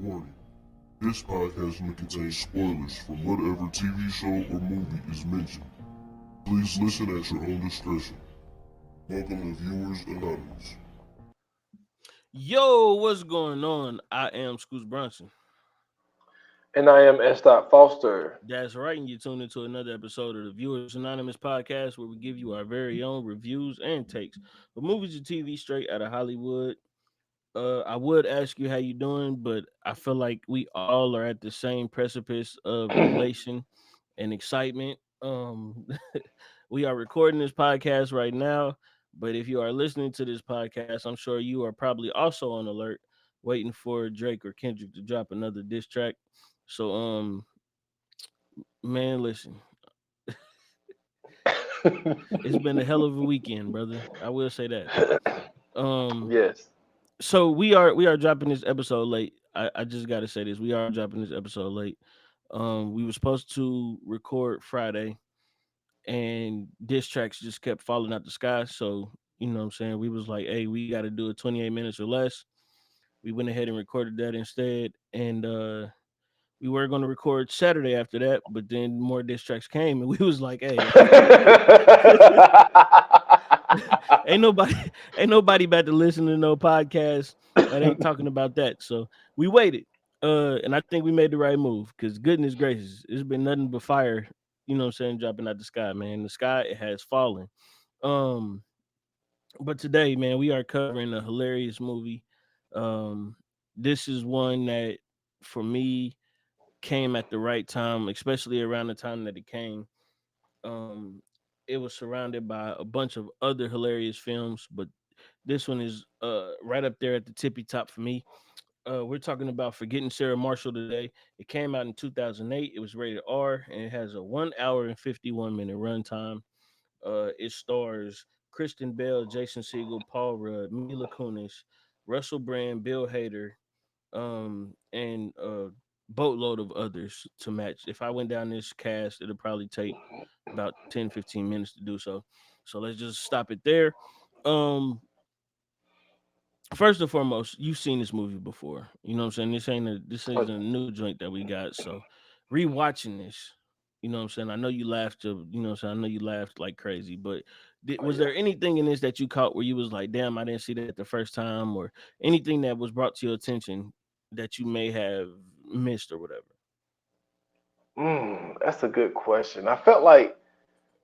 Warning. This podcast may contain spoilers from whatever TV show or movie is mentioned. Please listen at your own discretion. Welcome to Viewers Anonymous. Yo, what's going on? I am Scoots Brunson. And I am S. Foster. That's right, and you tuned into another episode of the Viewers Anonymous podcast where we give you our very own reviews and takes for movies and TV straight out of Hollywood. I would ask you how you doing, but I feel like we all are at the same precipice of elation and excitement. We are recording this podcast right now, but if you are listening to this podcast, I'm sure you are probably also on alert, waiting for Drake or Kendrick to drop another diss track. So, man, listen, it's been a hell of a weekend, brother. I will say that. Um, Yes. so we are dropping this episode late. I just got to say this: we are dropping this episode late. We were supposed to record Friday, and diss tracks just kept falling out the sky. So you know what I'm saying, we was like, hey, we got to do it 28 minutes or less. We went ahead and recorded that instead, and we were going to record Saturday after that, but then more diss tracks came, and we was like, hey, ain't nobody ain't nobody about to listen to no podcast that ain't talking about that. So we waited. And I think we made the right move because goodness gracious, it's been nothing but fire, you know what I'm saying, dropping out the sky, man. The sky it has fallen. Um, but today, man, we are covering a hilarious movie. Um, this is one that for me came at the right time, especially around the time that it came. Um, it was surrounded by a bunch of other hilarious films, but this one is right up there at the tippy top for me. We're talking about Forgetting Sarah Marshall today. It came out in 2008. It was rated R and it has a 1 hour and 51 minute runtime. It stars Kristen Bell, Jason Segel, Paul Rudd, Mila Kunis, Russell Brand, Bill Hader, and a boatload of others to match. If I went down this cast, it'll probably take about 10, 15 minutes to do so. So let's just stop it there. Um, First and foremost, you've seen this movie before. You know what I'm saying? This Oh, isn't a new joint that we got. So rewatching this, you know what I'm saying? I know you laughed you know what I'm saying? I know you laughed like crazy, but was yeah. there anything in this that you caught where you was like, damn, I didn't see that the first time, or anything that was brought to your attention that you may have missed or whatever? That's a good question. I felt like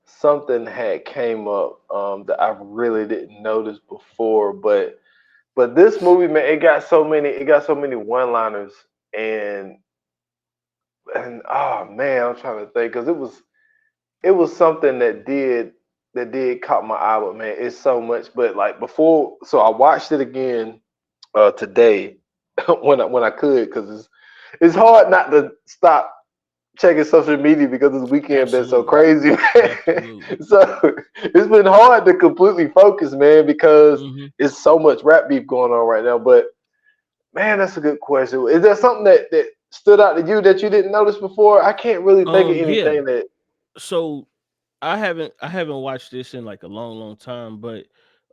something had came up that I really didn't notice before, but this movie, man, it got so many one-liners and and oh man, I'm trying to think because it was something that did caught my eye, but man, it's so much. But like before, so I watched it again today when I could because it's hard not to stop checking social media because this weekend been so Absolutely. crazy, man. Absolutely. So it's been hard to completely focus, man, because Hmm. it's so much rap beef going on right now. But man, that's a good question. Is there something that stood out to you that you didn't notice before? I can't really think of Yeah. anything that. So I haven't watched this in like a long, long time, but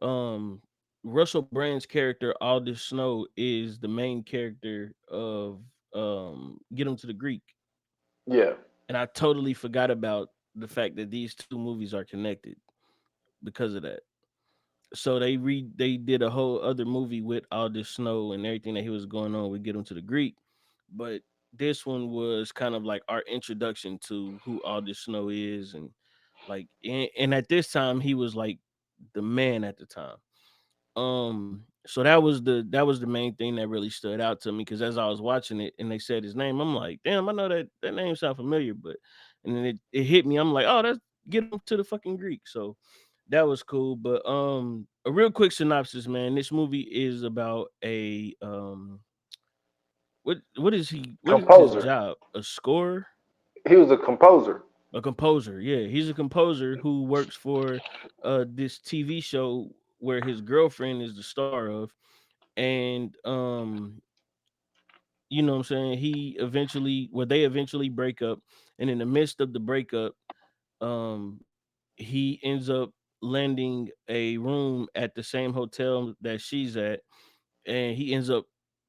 um Russell Brand's character Aldous Snow is the main character of Get Him to the Greek. Yeah. And I totally forgot about the fact that these two movies are connected because of that. So they did a whole other movie with Aldous Snow and everything that he was going on with Get Him to the Greek. But this one was kind of like our introduction to who Aldous Snow is, and like and at this time he was like the man at the time. So that was the main thing that really stood out to me because as I was watching it and they said his name, I'm like, damn, I know that name sound familiar, but and then it hit me. I'm like, oh, that's Get Him to the fucking Greek. So that was cool. But a real quick synopsis, man. This movie is about a what is his Composer. job? A scorer? He was a composer. A composer. Yeah, he's a composer who works for this TV show where his girlfriend is the star of, and you know what I'm saying, they eventually break up, and in the midst of the breakup, um he ends up landing a room at the same hotel that she's at, and he ends up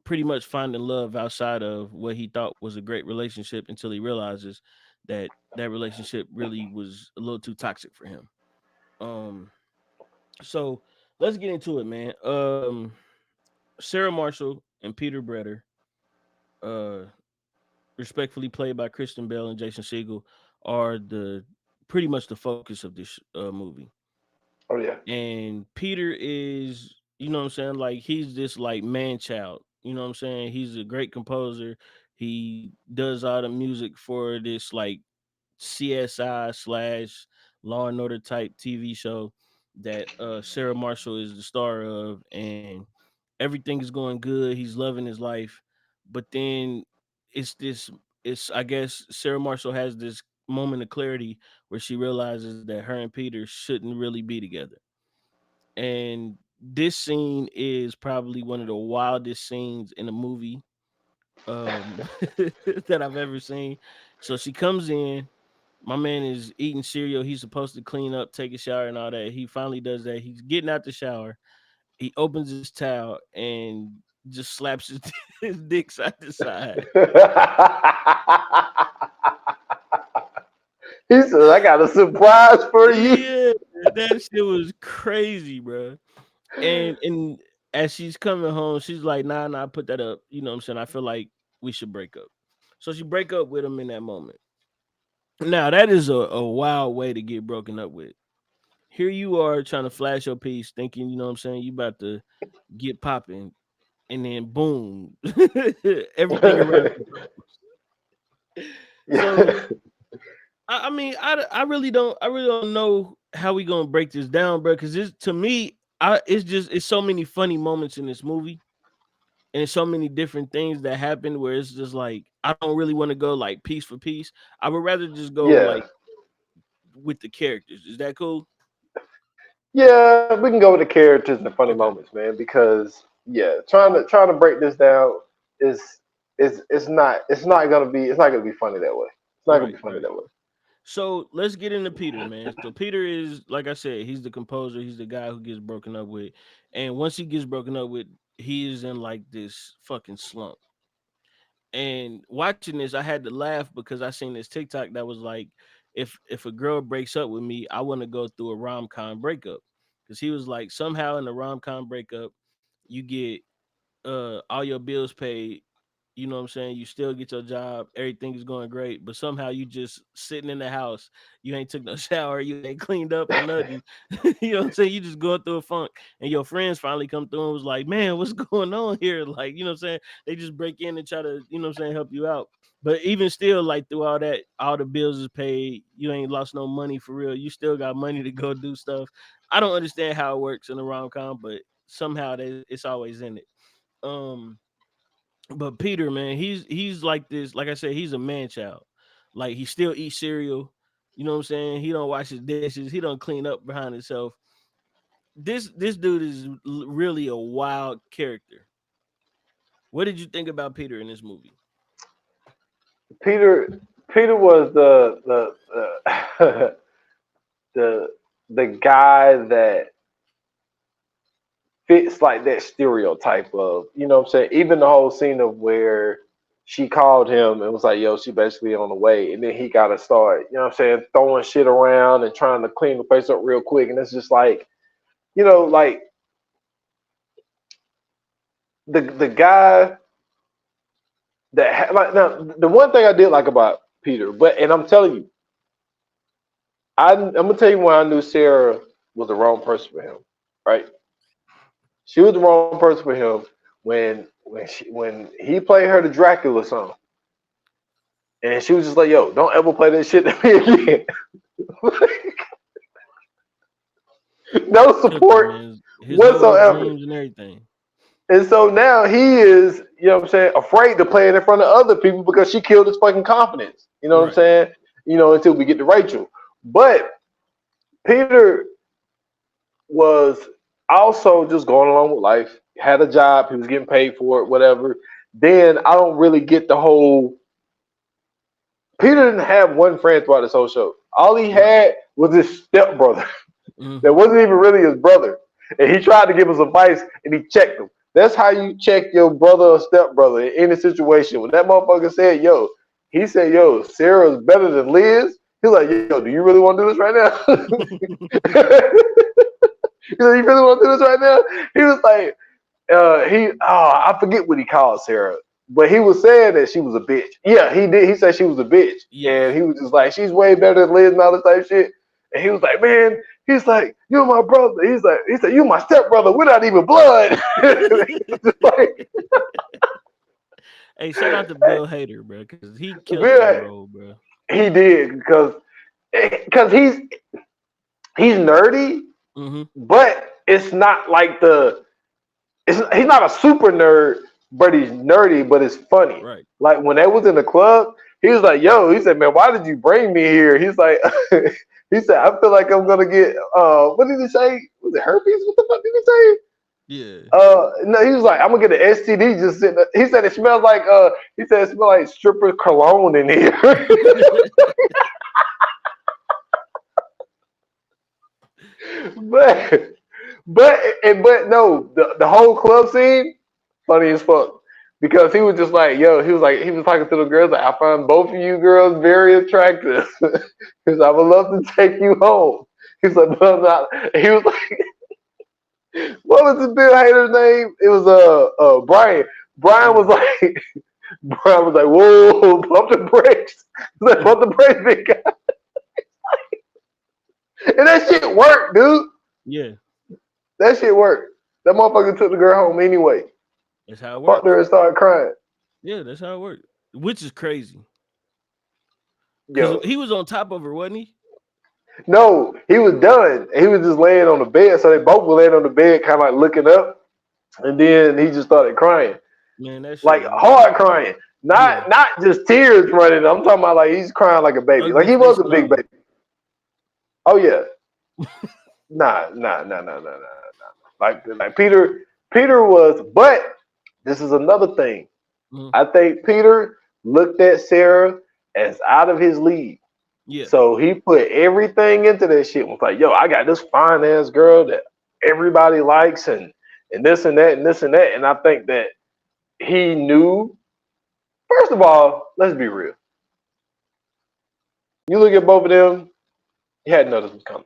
pretty much finding love outside of what he thought was a great relationship until he realizes that that relationship really was a little too toxic for him. Um, so let's get into it, man. Sarah Marshall and Peter Bretter, uh, respectfully played by Kristen Bell and Jason Segel, are the pretty much the focus of this movie. Oh yeah. And Peter is, you know what I'm saying, like he's this like man child. You know what I'm saying? He's a great composer. He does all the music for this like CSI slash Law and Order type TV show that Sarah Marshall is the star of, and everything is going good. He's loving his life, but then it's this. It's I guess Sarah Marshall has this moment of clarity where she realizes that her and Peter shouldn't really be together, and this scene is probably one of the wildest scenes in a movie um that I've ever seen. So she comes in, my man is eating cereal. He's supposed to clean up, take a shower, and all that. He finally does that. He's getting out the shower. He opens his towel and just slaps his, his dick side to side. He said, "I got a surprise for you." Yeah, that shit was crazy, bro. And as she's coming home, she's like, nah, put that up. You know what I'm saying? I feel like we should break up. So she break up with him in that moment. Now that is a wild way to get broken up with. Here you are trying to flash your piece, thinking, you know what I'm saying, you about to get popping, and then boom, everything around you goes. So I mean, I really don't know how we gonna break this down, bro. Because it's to me, it's so many funny moments in this movie, and so many different things that happen where it's just like I don't really want to go like piece for piece. I would rather just go Yeah. like with the characters. Is that cool? Yeah, we can go with the characters and the funny Okay. moments, man. Because yeah, trying to break this down is it's not gonna be funny that way. It's not gonna Right, be funny right. that way. So let's get into Peter, man. So Peter is, like I said, he's the composer. He's the guy who gets broken up with, and once he gets broken up with, he is in like this fucking slump. And watching this, I had to laugh because I seen this TikTok that was like, if a girl breaks up with me, I want to go through a rom-com breakup. Because he was like, somehow in the rom-com breakup, you get all your bills paid, you know what I'm saying, you still get your job, everything is going great, but somehow you just sitting in the house, you ain't took no shower, you ain't cleaned up or nothing. You know what I'm saying, you just going through a funk, and your friends finally come through and was like, man, what's going on here, like, you know what I'm saying, they just break in and try to, you know what I'm saying, help you out. But even still, like through all that, all the bills is paid, you ain't lost no money for real, you still got money to go do stuff. I don't understand how it works in a rom-com, but somehow it's always in it. um, but Peter, man, he's like this. Like I said, he's a man child. Like he still eats cereal. You know what I'm saying? He don't wash his dishes. He don't clean up behind himself. This dude is really a wild character. What did you think about Peter in this movie? Peter Peter was the the the guy that fits like that stereotype of, you know what I'm saying? Even the whole scene of where she called him and was like, yo, she basically on the way. And then he got to start, you know what I'm saying, throwing shit around and trying to clean the place up real quick. And it's just like, you know, like the guy like, now, the one thing I did like about Peter, and I'm telling you, I'm going to tell you why I knew Sarah was the wrong person for him, right? She was the wrong person for him when he played her the Dracula song, and she was just like, "Yo, don't ever play that shit to me again." No Took him, support man. His whole whatsoever. dreams and everything. And so now he is, you know what I'm saying, afraid to play it in front of other people because she killed his fucking confidence. You know what I'm Right. saying? You know, until we get to Rachel. But Peter was also just going along with life, had a job, he was getting paid for it, whatever. Then I don't really get the whole. Peter didn't have one friend throughout this whole show. All he Right. had was his stepbrother that Hmm. wasn't even really his brother. And he tried to give us advice and he checked him. That's how you check your brother or stepbrother in any situation. When that motherfucker said, "Yo," he said, "Yo, Sarah's better than Liz." He's like, "Yo, do you really want to do this right now?" He said, "You really want to do this right now?" He was like, I forget what he called Sarah, but he was saying that she was a bitch. Yeah, he did. He said she was a bitch, Yes. and he was just like, she's way better than Liz and all this type of shit. And he was like, man, he's like, you're my brother. He said, you're my stepbrother. We're not even blood. Just like, Hey, shout out to Bill Hader, bro, because he killed that man, role, bro. he did because he's nerdy, Mm-hmm. but it's not like he's not a super nerd, but he's nerdy, but it's funny. Right. Like when they was in the club, he was like, "Yo," he said, "Man, why did you bring me here?" He's like, he said, "I feel like I'm gonna get what did he say? Was it herpes? What the fuck did he say?" Yeah. No, he was like, "I'm gonna get an STD just sitting." He said it smells like he said it smells like stripper cologne in here. but but no, the whole club scene funny as fuck because he was just like, yo, he was talking to the girls like, I find both of you girls very attractive. Because I would love to take you home. He's like, but I'm not. He was like, what was the Bill Hader's name? It was Brian. Brian was like, Brian was like, whoa, pump the brakes. He's like, pump the brakes, big guy. And that shit worked, dude. Yeah. That shit worked. That motherfucker took the girl home anyway. That's how it Fucked works. her and started crying. Yeah, that's how it works. Which is crazy. Because Yo, he was on top of her, wasn't he? no, he was done. He was just laying on the bed. So they both were laying on the bed, kind of like looking up. And then he just started crying, Man, that shit like was hard crying, yeah. not just tears running. I'm talking about like he's crying like a baby, like Ugly he was face a and big all. baby. Oh yeah, nah. Like Peter was, but this is another thing. Mhm. I think Peter looked at Sarah as out of his league. Yeah. So he put everything into that shit. Was like, yo, I got this fine ass girl that everybody likes, and this and that and this and that. And I think that he knew. First of all, let's be real. You look at both of them. You had to know this was coming,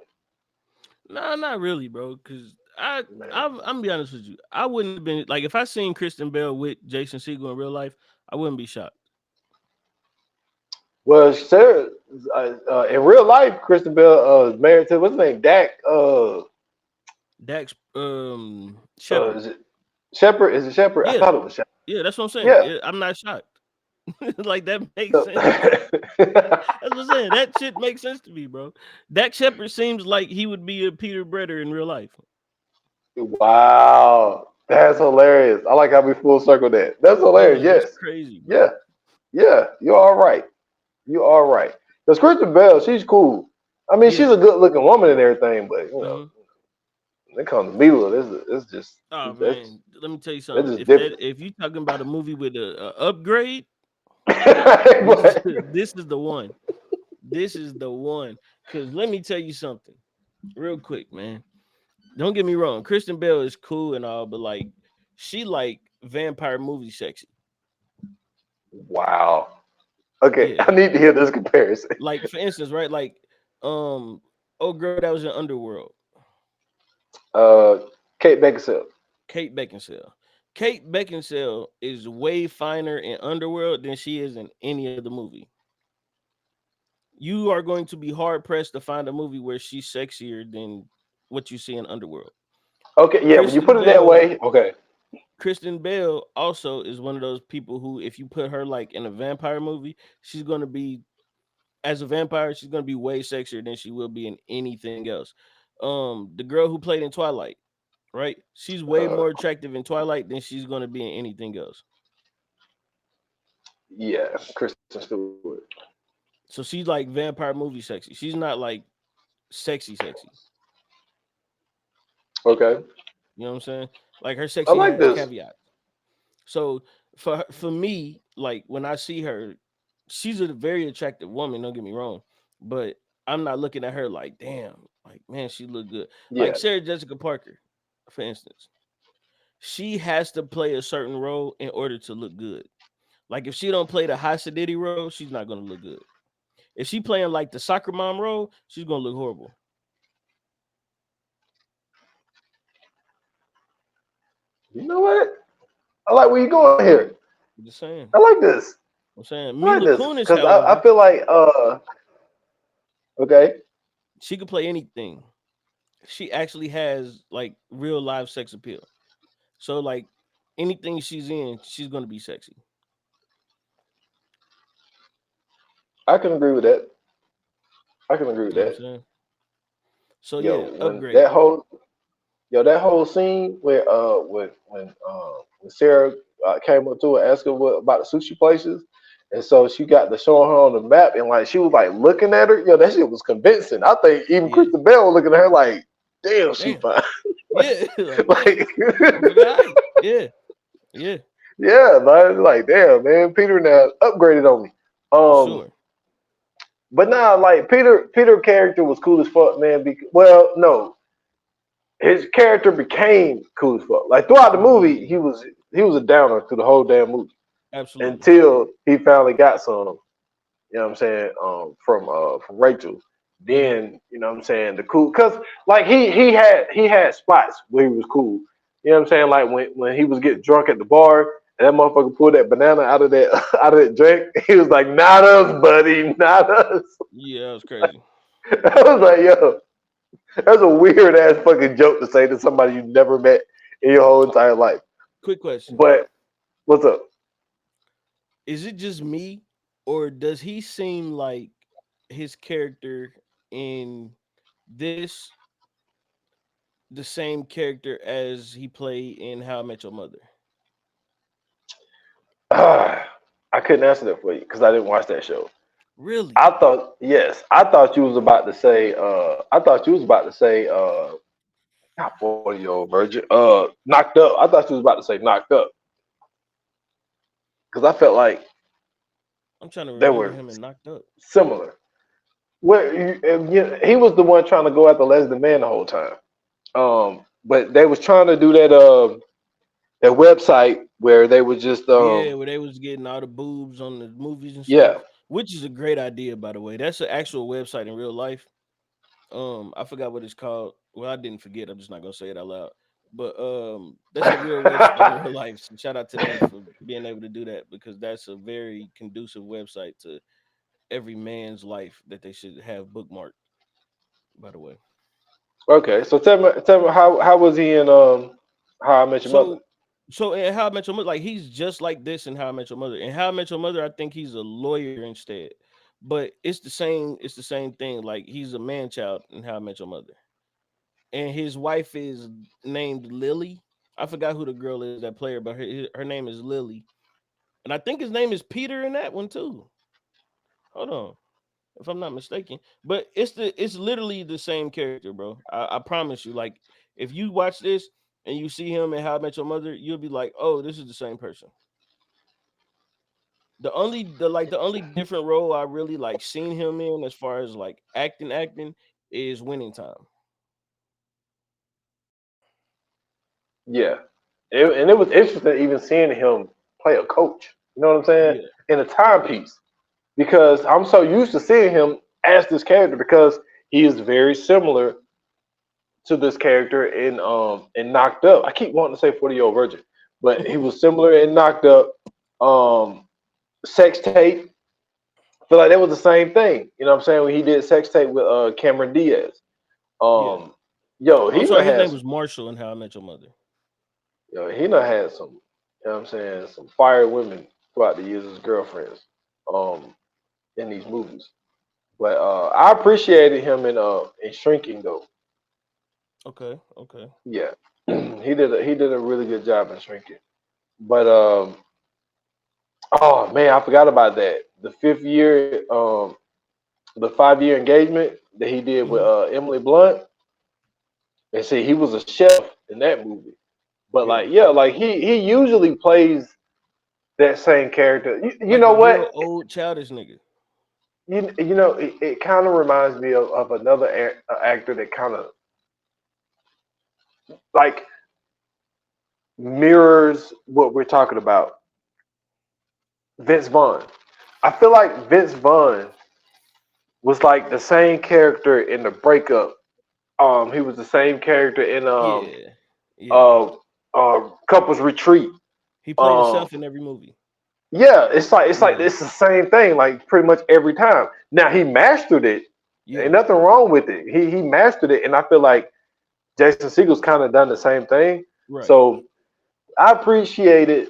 Nah, not really, bro. Cause man. I'm gonna be honest with you. I wouldn't have been like if I seen Kristen Bell with Jason Segel in real life, I wouldn't be shocked. Well, Sarah, in real life, Kristen Bell is married to what's his name, Dak. Dax Shepard. Is it Shepherd? Is it Shepherd? I Yeah, thought it was Shepherd. yeah, that's what I'm saying. Yeah. Yeah, I'm not shocked. Like that makes So, sense. That's what I'm saying. That shit makes sense to me, bro. Dax Shepard seems like he would be a Peter Bretter in real life. wow, that's hilarious. I like how we full circle that. That's Yeah, hilarious. that's Yes. crazy, bro. Yeah. Yeah. You're all right. You all right. Because Kristen Bell, she's cool. I mean, Yeah. she's a good looking woman and everything, but you know, hmm when it comes to Mila, Oh that's man, let me tell you that's something. just different. If you talking about a movie with a upgrade, this is But- this is the one. This is the one. Cause let me tell you something, real quick, man. Don't get me wrong. Kristen Bell is cool and all, but like she like vampire movie sexy. wow. Okay, Yeah. I need to hear this comparison. Like for instance, right? Like oh girl that was in Underworld, Uh, Kate Beckinsale. Kate Beckinsale. Kate Beckinsale is way finer in Underworld than she is in any other movie. You are going to be hard pressed to find a movie where she's sexier than what you see in Underworld. Okay, yeah, when you Kristen put it that Bell, way, okay. Kristen Bell also is one of those people who, if you put her like in a vampire movie, she's gonna be as a vampire, she's gonna be way sexier than she will be in anything else. The girl who played in Twilight, right? She's way Uh, more attractive in Twilight than she's gonna be in anything else. yeah, Kristen Stewart. So she's like vampire movie sexy. She's not like sexy. Okay, You know what I'm saying? Like her I sexy like has this. caveats. So for me, like when I see her, she's a very attractive woman. Don't get me wrong, but I'm not looking at her like, damn, like man, she look good. Like Yeah, Sarah Jessica Parker, for instance. she has to play a certain role in order to look good. Like if she don't play the high sedity role, she's not gonna look good. If she playing like the soccer mom role, she's gonna look horrible. You know what? I like where you going here. I'm just saying. I like this. I'm saying I like Mila this Kunis, because I however, feel like okay. she could play anything. She actually has like real live sex appeal. So like anything she's in, she's gonna be sexy. I can agree with that. I can agree with You know what I'm that. saying? So Yo, yeah, when upgrade. that whole scene where when Sarah came up to her asking what about the sushi places, and so she got to showing her on the map, and like she was like looking at her. Yo, that shit was convincing. I think even Yeah. Kristen Bell was looking at her like, damn, she Damn. fine. Yeah. Like damn. like, Motherfucker, all right. Yeah. Yeah. yeah, man, like damn, man, Peter now upgraded on me. For Um, sure. but now like Peter character was cool as fuck, man. Well, no, his character became cool as fuck. Like throughout the movie, Yeah. he was a downer through the whole damn movie Absolutely. until he finally got some. You know what I'm saying? From Rachel. Hmm. Then you know what I'm saying the cool because like he had spots where he was cool. You know what I'm saying? Like when he was getting drunk at the bar and that motherfucker pulled that banana out of that out of that drink. He was like, "Not us, buddy, not us." Yeah, that was crazy. I was like, "Yo, that's a weird ass fucking joke to say to somebody you never met in your whole entire life." Quick question. But what's up? Is it just me, or does he seem like his character in this the same character as he played in How I Met Your Mother? I couldn't answer that for you because I didn't watch that show. Really? I thought yes, I thought you was about to say. I thought you was about to say. Not 40-year-old virgin. Knocked up. I thought you was about to say knocked up because I felt like I'm trying to they remember were him and Knocked Up. similar. He was the one trying to go after Leslie Mann the whole time. But they was trying to do that website where they was just Yeah, where they was getting all the boobs on the movies and stuff, yeah. which is a great idea, by the way. That's an actual website in real life. I forgot what it's called. Well, I didn't forget. I'm just not gonna say it out loud. But that's a real website in real life. So shout out to them for being able to do that because that's a very conducive website to every man's life that they should have bookmarked. By the way, Okay, so tell me how was he in How I Met Your Mother? so so in How I Met Your Mother, like he's just like this in How I Met Your Mother. In How I Met Your Mother, I think he's a lawyer instead. But it's the same. It's the same thing. Like he's a man child in How I Met Your Mother, and his wife is named Lily. I forgot who the girl is that player, but her name is Lily, and I think his name is Peter in that one too. Hold on, if I'm not mistaken, but it's literally the same character, bro. I promise you. Like if you watch this and you see him in How I Met Your Mother, you'll be like, oh, this is the same person. The only different role I really like seen him in as far as like acting is Winning Time. Yeah, and it was interesting even seeing him play a coach. You know what I'm saying? Yeah, In a timepiece because I'm so used to seeing him as this character because he is very similar to this character in Knocked Up. I keep wanting to say 40-year-old virgin, but he was similar in Knocked Up. Um, Sex Tape. I feel like that was the same thing. You know what I'm saying? When he did Sex Tape with Cameron Diaz. yeah. Um, yo, I'm he sorry, done his had name some. was Marshall in How I Met Your Mother. He done had some. You know what I'm saying? Some fire women throughout the years as girlfriends. Um, in these movies. But I appreciated him in Shrinking though. Okay, okay. Yeah, he did a really good job in Shrinking. But oh man, I forgot about that. The 5 year engagement that he did with Hmm. Emily Blunt. And see, he was a chef in that movie. But Yeah, like, yeah, like he usually plays that same character. You like know a real what? old childish nigga. You know, it kind of reminds me of another actor that kind of like mirrors what we're talking about. Vince Vaughn. I feel like Vince Vaughn was like the same character in the breakup. He was the same character in Yeah. Couples Retreat. He played Um, himself in every movie. yeah, it's like Yeah. it's the same thing, like pretty much every time. Now he mastered it. Yeah. Ain't nothing wrong with it. He mastered it, and I feel like Jason Segel's kind of done the same thing. Right. So I appreciated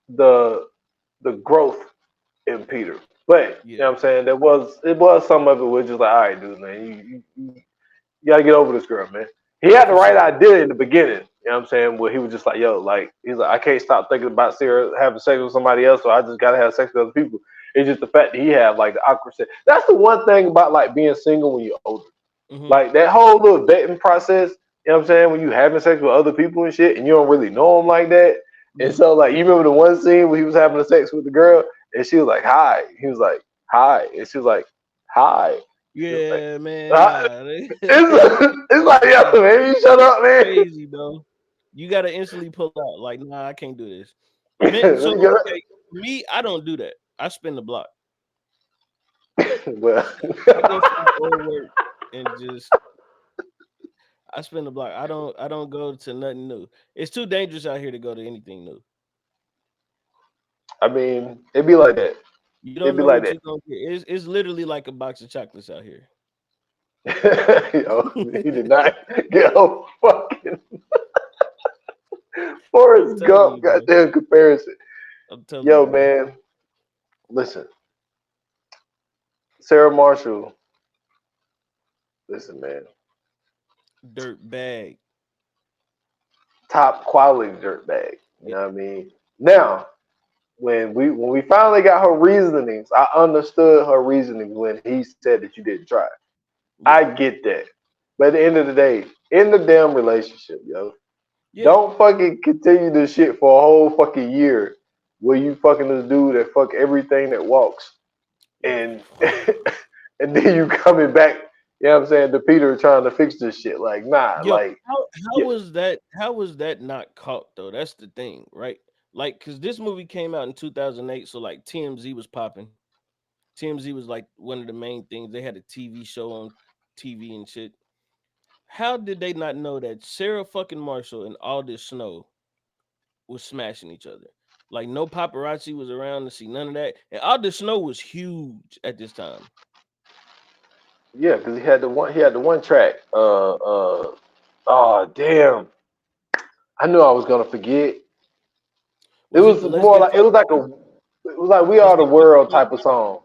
the growth in Peter. But you Yeah. know what I'm saying? It was some of it was just like, all right, dude, man, you gotta get over this girl, man. He had the For right sure. idea in the beginning. You know what I'm saying? Where he was just like, yo, like he's like, I can't stop thinking about Sarah having sex with somebody else, so I just gotta have sex with other people. It's just the fact that he had like the awkward sex. That's the one thing about like being single when you're older. Hmm. Like that whole little dating process, you know what I'm saying? When you having sex with other people and shit and you don't really know them like that. And Yeah. so like you remember the one scene where he was having the sex with the girl and she was like, hi. He was like, hi. And she was like, hi. She was like, Yeah, man. "Hi." Nah. It's like, yo, man, you shut up, man. Crazy, bro. You gotta instantly pull out. Like, nah, I can't do this. Man, so You okay, me, I don't do that. I spin the block. well, I go find old work and just I spin the block. I don't go to nothing new. It's too dangerous out here to go to anything new. I mean, it'd be like that. You It'd don't be know like what that. you're gonna get. It's literally like a box of chocolates out here. Yo, he did not get a fucking I'm Forrest telling you, Gump bro. goddamn comparison. I'm telling you, Yo, bro. man, listen, Sarah Marshall, listen, man, Dirt bag. top quality dirtbag. You Yeah. know what I mean? Now, when we finally got her reasonings, I understood her reasoning when he said that you didn't try. I Yeah. get that. But at the end of the day, in the damn relationship, yo, Yeah. don't fucking continue this shit for a whole fucking year where you fucking this dude that fuck everything that walks and and then you coming back, you know what I'm saying, to Peter trying to fix this shit. Like, nah, Yo, like how yeah, was that? How was that not caught though? That's the thing, right? Like, cause this movie came out in 2008, so like TMZ was popping. TMZ was like one of the main things. They had a TV show on TV and shit. How did they not know that Sarah fucking Marshall and Aldous Snow was smashing each other? Like no paparazzi was around to see none of that. And Aldous Snow was huge at this time. yeah, because he had the one track. Oh damn. I knew I was gonna forget. It Was it was the Let's more Get like it was Fucked? like a it was like We Let's Are the Get Fucking World Frank? type of song.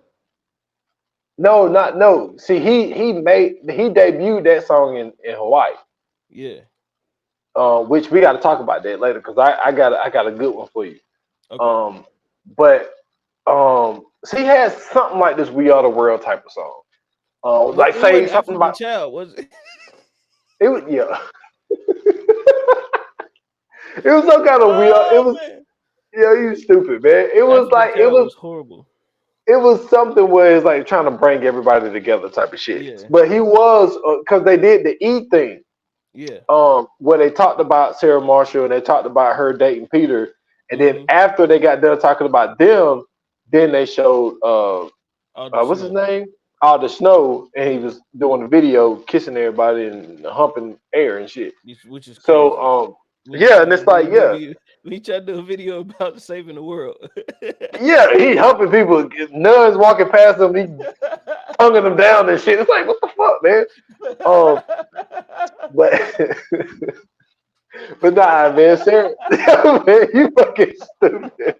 No, not no. See, he debuted that song in Hawaii. Yeah. Which we got to talk about that later because I got a good one for you. Okay. Um, but so he has something like this "We Are the World" type of song. Like It say wasn't something African about Child, was it? it was yeah. It was some kind of weird. It Oh was man. yeah, you stupid man. It was African like it Child was was horrible. it was something where it's like trying to bring everybody together type of shit. Yeah. But he was because they did the E thing. Yeah. Where they talked about Sarah Marshall and they talked about her dating Peter, and then Mm-hmm. after they got done talking about them, then they showed Aldous what's his Snow. name? All the snow, and he Yeah. was doing the video, kissing everybody and humping air and shit. Which is So, crazy. When he yeah, and tried to it's do like, a yeah, movie, when he tried to do a video about saving the world. yeah, he humping people, nuns walking past him, he tonguing them down and shit. It's like, what the fuck, man? Um, but but nah, man, Sarah, man, you fucking stupid.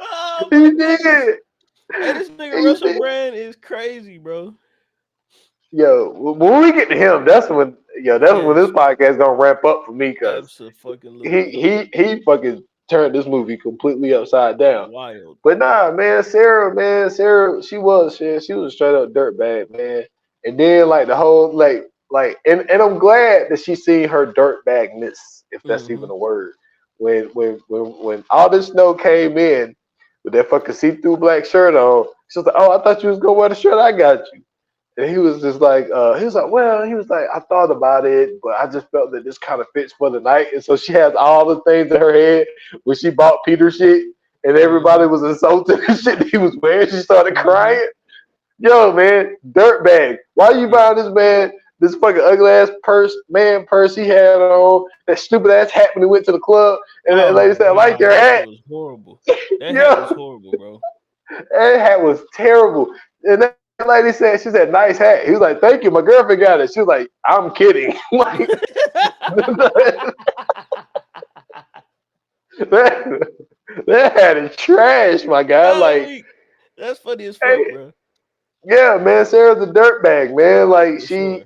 Oh my He goodness. did. Hey, this nigga He Russell did. Brand is crazy, bro. Yo, when we get to him, that's when this Yes, podcast gonna wrap up for me because he absolutely. he he fucking turned this movie completely upside down. Wild. But nah, man, Sarah, she was a straight up dirtbag, man. And then like the whole and I'm glad that she seen her dirtbagness, if that's Mm-hmm. even a word. When all this snow came in with that fucking see through black shirt on, she was like, "Oh, I thought you was gonna wear the shirt I got you." And he was just like, well, he was like, I thought about it, but I just felt that this kind of fits for the night. And so she has all the things in her head when she bought Peter shit, and everybody was insulting the shit that he was wearing. She started crying. Yo, man, dirtbag. Why you Yeah. buying this man this fucking ugly ass purse he had on, that stupid ass hat when he went to the club, and that Oh lady my said, I like god, your that shit hat. was horrible. That hat was Yo, horrible, bro. that hat was terrible. And that lady said, she said, nice hat. He was like, thank you, my girlfriend got it. She was like, I'm kidding. Like that, that hat is trash, my guy. Like, Golly, that's funny as fuck, hey, bro. yeah, man, Sarah's a dirtbag, man. Like For she, sure.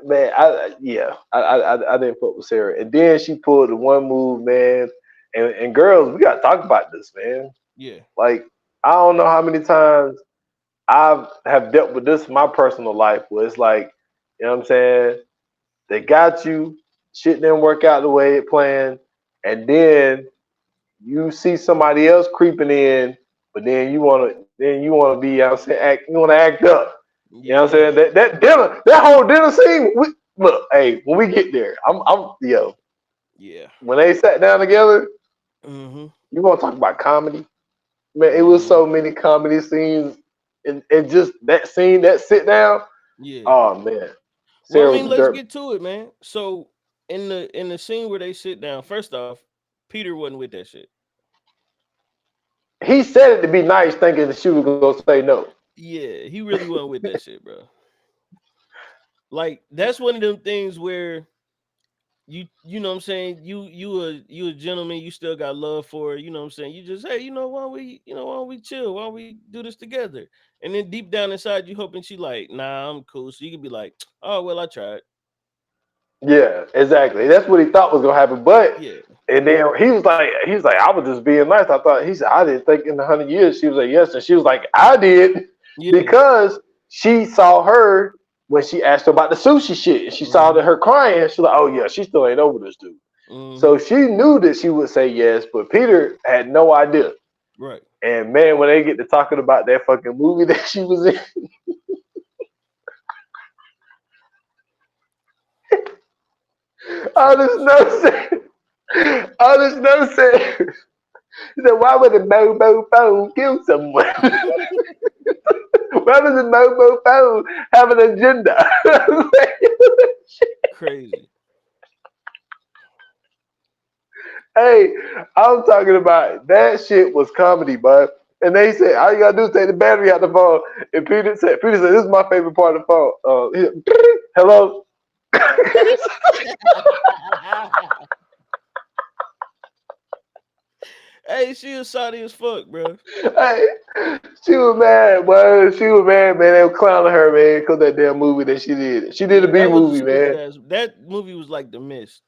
man, I didn't fuck with Sarah, and then she pulled the one move, man. And girls, we gotta talk about this, man. Yeah. Like I don't know how many times I have dealt with this in my personal life, where it's like, you know what I'm saying? They got you, shit didn't work out the way it planned, and then you see somebody else creeping in, but then you wanna be, you know what I'm saying, you wanna act up. You know what I'm saying? Yeah. That whole dinner scene. Look, hey, when we get there, yo. Yeah. When they sat down together, Mm-hmm. you want to talk about comedy, man? It was Mm-hmm. so many comedy scenes, and just that scene, that sit down. Yeah. Oh man, Well, I Sarah was mean, the let's dirt. get to it, man. So in the scene where they sit down, first off, Peter wasn't with that shit. He said it to be nice, thinking that she was gonna say no. Yeah, he really wasn't with that shit, bro. Like that's one of them things where you know what I'm saying, you a gentleman, you still got love for her, you know what I'm saying? You just, hey, why don't we chill? Why don't we do this together? And then deep down inside you hoping she like, nah, I'm cool. So you can be like, oh well, I tried. Yeah, exactly. That's what he thought was gonna happen. But Yeah. and then he was like, I was just being nice. I thought he said, I didn't think in 100 years. She was like, yes, and she was like, I did Yeah. because she saw her when she asked her about the sushi shit, and she saw Mm-hmm. that her crying. She's like, oh yeah, she still ain't over this dude. Mm-hmm. So she knew that she would say yes, but Peter had no idea. Right. And man, when they get to talking about that fucking movie that she was in, all this nonsense, all this nonsense. He said, why would a mobile phone kill someone? Why does a mobile phone have an agenda? Crazy. Hey, I'm talking about that shit was comedy, bud. And they said, all you gotta do is take the battery out the phone. And Peter said, this is my favorite part of the phone. Hello? Hey, she was sorry as fuck, bro. Hey, she was mad, boy. She was mad, man. They were clowning her, man, because that damn movie that she did. She did a Yeah, B that was a movie, stupid man. ass. That movie was like The Mist.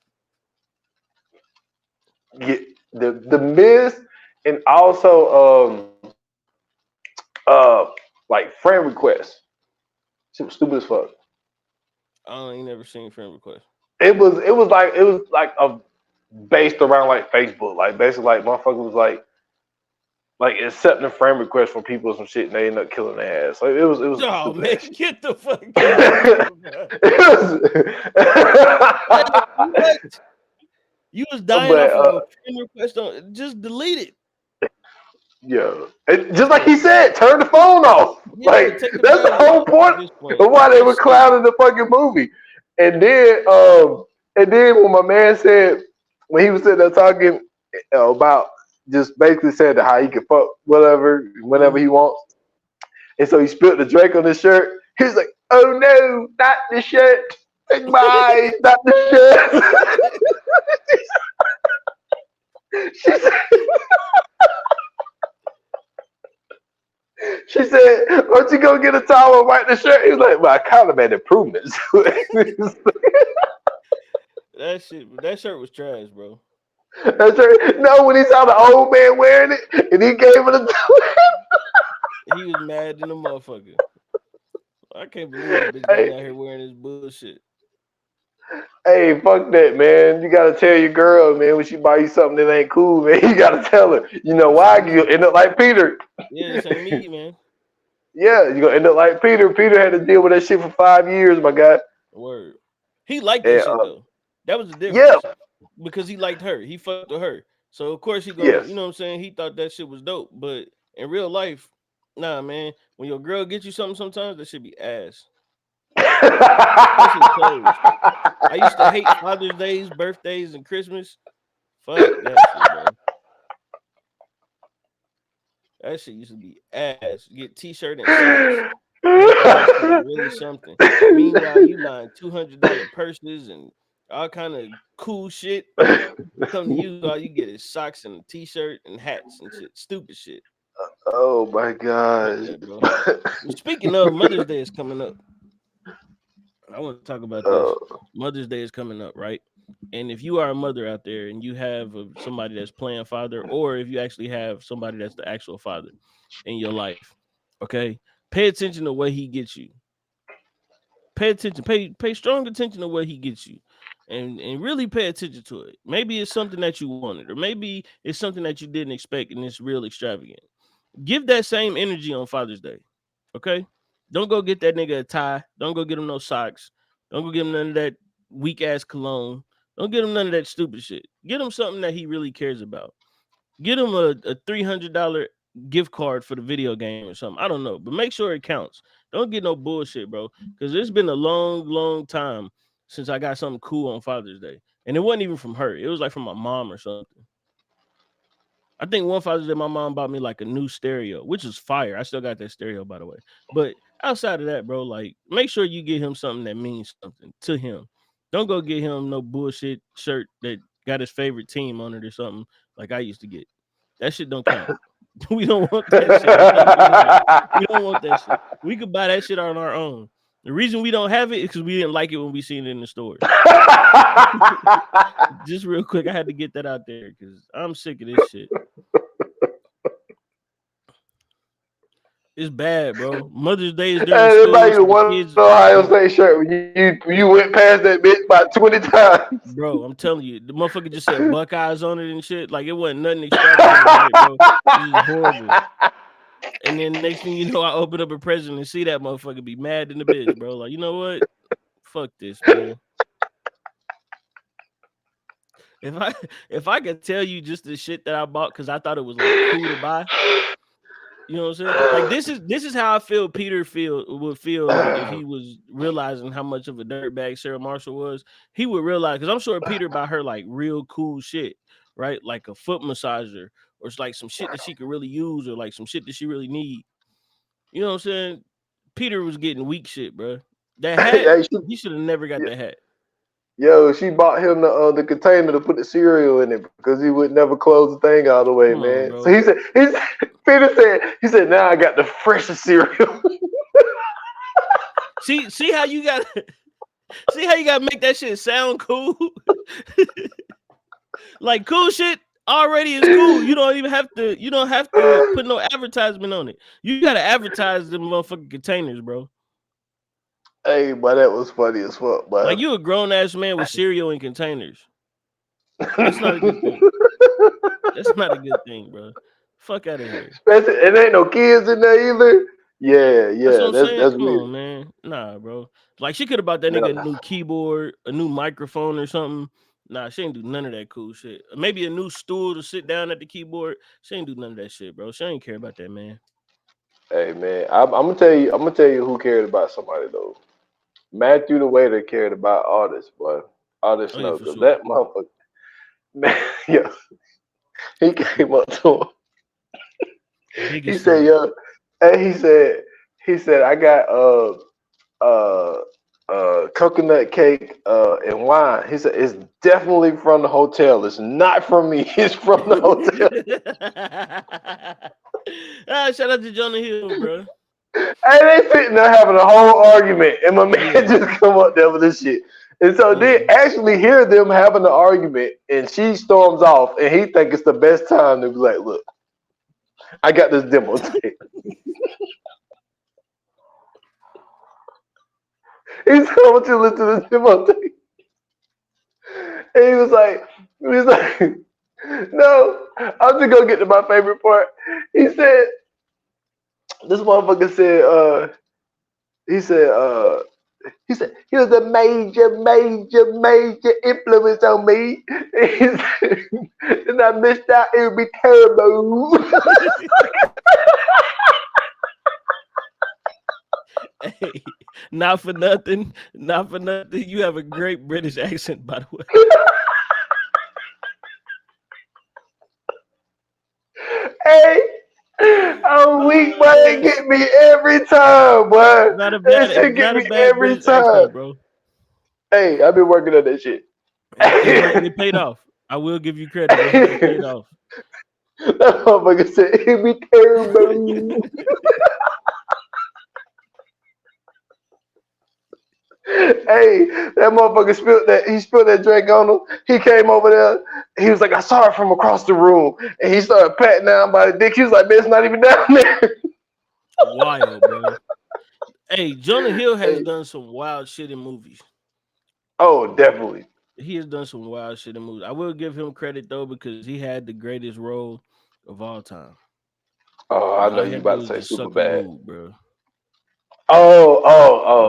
Yeah, the Miz, and also uh like friend request. She was stupid as fuck. I ain't never seen Friend Request. It was like a based around like Facebook. Like basically like motherfucker was like accepting friend requests from people or some shit, and they end up killing their ass. Like it was some Oh stupid man, ass shit. get the fuck out of here, bro. Hey, what? You was dying But off of a friend request on just delete it. yeah, just like he said, turn the phone off. Yeah, Like take the that's the battery whole out at point this point. of why they were That's stupid. clowning the fucking movie. And then when my man said when he was sitting there talking about just basically said how he can fuck whatever whenever he Hmm. wants, and so he spilled the drink on his shirt. He was like, "Oh no, not the shirt! Take my eyes, not the shirt." she said, She said, "Why don't you go get a towel and wipe the shirt?" He was like, "Well, I kind of made improvements." That shirt was trash, bro. That's right. No, when he saw the old man wearing it and he gave it a He was mad than a motherfucker. I can't believe that bitch got me hey, out here wearing this bullshit. hey, fuck that, man. You gotta tell your girl, man, when she buy you something that ain't cool, man. You gotta tell her. You know This why? ain't You me. end up like Peter. Yeah, this ain't me, man. Yeah, you're gonna end up like Peter. Peter had to deal with that shit for 5 years, my guy. Word. He liked that And shit though. That was the yeah, difference. Because he liked her. He fucked with her. So of course he gonna, yes. you know what I'm saying? He thought that shit was dope. But in real life, nah, man. When your girl gets you something sometimes, that should be ass. Especially clothes. I used to hate Father's Days, birthdays, and Christmas. Fuck that shit, bro. That shit used to be ass. Get t-shirt and socks. Make the house feel really something. Meanwhile, you buying $200 purses and all kind of cool shit. Come to you, all you get is socks and a t-shirt and hats and shit. Stupid shit. Oh my Fuck gosh. that, bro. Well, speaking of, Mother's Day is coming up. I want to talk about this. uh, Mother's Day is coming up, right? And if you are a mother out there and you have somebody that's playing father, or if you actually have somebody that's the actual father in your life, okay, pay attention to what he gets you. Pay attention, pay strong attention to what he gets you, and really pay attention to it. Maybe it's something that you wanted, or maybe it's something that you didn't expect, and it's real extravagant. Give that same energy on Father's Day, okay? Don't go get that nigga a tie. Don't go get him no socks. Don't go get him none of that weak ass cologne. Don't get him none of that stupid shit. Get him something that he really cares about. Get him a $300 gift card for the video game or something. I don't know, but make sure it counts. Don't get no bullshit, bro. Because it's been a long, long time since I got something cool on Father's Day, and it wasn't even from her. It was like from my mom or something. I think one Father's Day, my mom bought me like a new stereo, which is fire. I still got that stereo, by the way. But outside of that, bro, like make sure you get him something that means something to him. Don't go get him no bullshit shirt that got his favorite team on it or something like I used to get. That shit don't count. We don't want that shit. I'm telling you now. We don't want that shit. We could buy that shit on our own. The reason we don't have it is because we didn't like it when we seen it in the stores. Just real quick, I had to get that out there because I'm sick of this shit. It's bad, bro. Mother's Day is during Hey, school, everybody so the one kids, Ohio State shirt when you went past that bitch about 20 times. bro. I'm telling you, the motherfucker just said Buckeyes on it and shit. Like it wasn't nothing extravagant about it, bro. It was horrible. And then next thing you know, I open up a present and see that motherfucker be mad in the bitch, bro. Like, you know what? Fuck this, man. If I could tell you just the shit that I bought because I thought it was like cool to buy, you know what I'm saying? Like this is how I feel Peter would feel like if he was realizing how much of a dirtbag Sarah Marshall was. He would realize because I'm sure Peter bought her like real cool shit, right? Like a foot massager or it's like some shit that she could really use or like some shit that she really need. You know what I'm saying? Peter was getting weak shit, bro. That hat, Hey, he should have never got that hat. yo, she bought him the container to put the cereal in it because he would never close the thing all the way, Come on, man. bro. So Peter said, now I got the freshest cereal. See how you got see how you gotta make that shit sound cool. Like cool shit already is cool. You don't have to put no advertisement on it. You gotta advertise them motherfucking containers, bro. Hey, but that was funny as fuck, Like but you a grown ass man with cereal in containers. That's not a good thing. That's not a good thing, bro. Fuck out of here. it ain't no kids in there either. That's what Yeah, I'm saying. that's Come weird. on, man. Nah, bro. Like she could have bought that nigga a No. new keyboard, a new microphone or something. Nah, she ain't do none of that cool shit. Maybe a new stool to sit down at the keyboard. She ain't do none of that shit, bro. She ain't care about that, man. Hey man, I'm gonna tell you who cared about somebody though. Matthew the waiter cared about artists, boy. Artists Oh yeah, know for because sure. that motherfucker, man, yeah, he came up to him. He Biggest said, fan. "Yo," and he said, I got uh coconut cake and wine. He said, it's definitely from the hotel. It's not from me. It's from the hotel. Shout out to Jonah Hill, bro. And they sitting there having a whole argument, and my man Yeah. just come up there with this shit. And so they actually hear them having the argument, and she storms off, and he think it's the best time to be like, look, I got this demo tape. He said, I want you to listen to this demo tape. And he was like, no, I'm just gonna get to my favorite part. He said, This motherfucker said, he said he was a major influence on me. He said, and I missed out. It would be terrible. Hey, not for nothing. Not for nothing. You have a great British accent, by the way. Hey, I'm weak, but it get me every time, boy. That shit It's get not a me bad every British time. accent, bro. Hey, I've been working on that shit. It paid off. I will give you credit. It paid off. That motherfucker said it'd be terrible. Hey, that motherfucker spilled that. He spilled that drink on him. He came over there. He was like, "I saw it from across the room," and he started patting down by the dick. He was like, "Man, it's not even down there." Wild, bro. Hey, Jonah Hill has Hey, done some wild shit in movies. oh, definitely. He has done some wild shit in movies. I will give him credit though because he had the greatest role of all time. Oh, I And know all he you had to about do to was say just super suck a bad. boob, bro. Oh,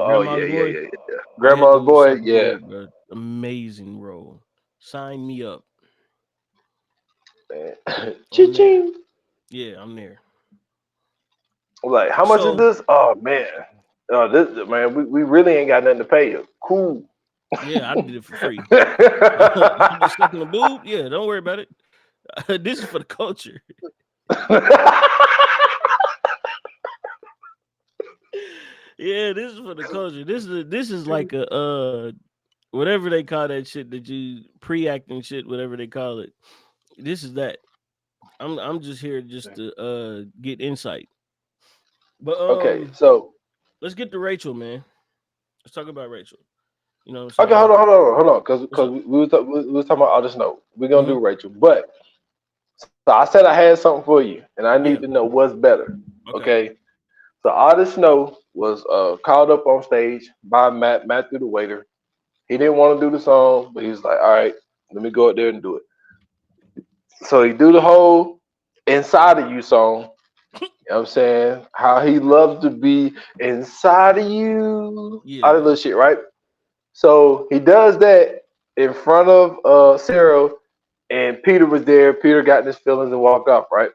Grandma's yeah, yeah, boy. yeah, yeah. All he had to Grandma's do was boy, suck a yeah. boob, bro. Amazing role. Sign me up. Man. I'm there. Ching. Yeah, I'm there. Like, how much is So this? Oh man. This man, we really ain't got nothing to pay you. Cool. yeah, I did it for free. You just sucking the boob? Yeah, don't worry about it. This is for the culture. Yeah, this is for the culture. This is like a whatever they call that shit that you pre-acting shit, whatever they call it. This is that. I'm just here just to get insight. But Okay, so let's get to Rachel, man. Let's talk about Rachel. You know what I'm okay, saying? hold on, because What's up? we was talking about all this note. We're gonna Hmm. do Rachel, but so I said I had something for you, and I Yeah. need to know what's better. Okay. Okay, so all this snow was called up on stage by Matthew the waiter. He didn't want to do the song, but he was like, "All right, let me go out there and do it." So he do the whole "Inside of You" song. You know what I'm saying? How he loves to be inside of you. All that Yeah. little shit, right? So he does that in front of Sarah, and Peter was there. Peter got in his feelings and walked off, right?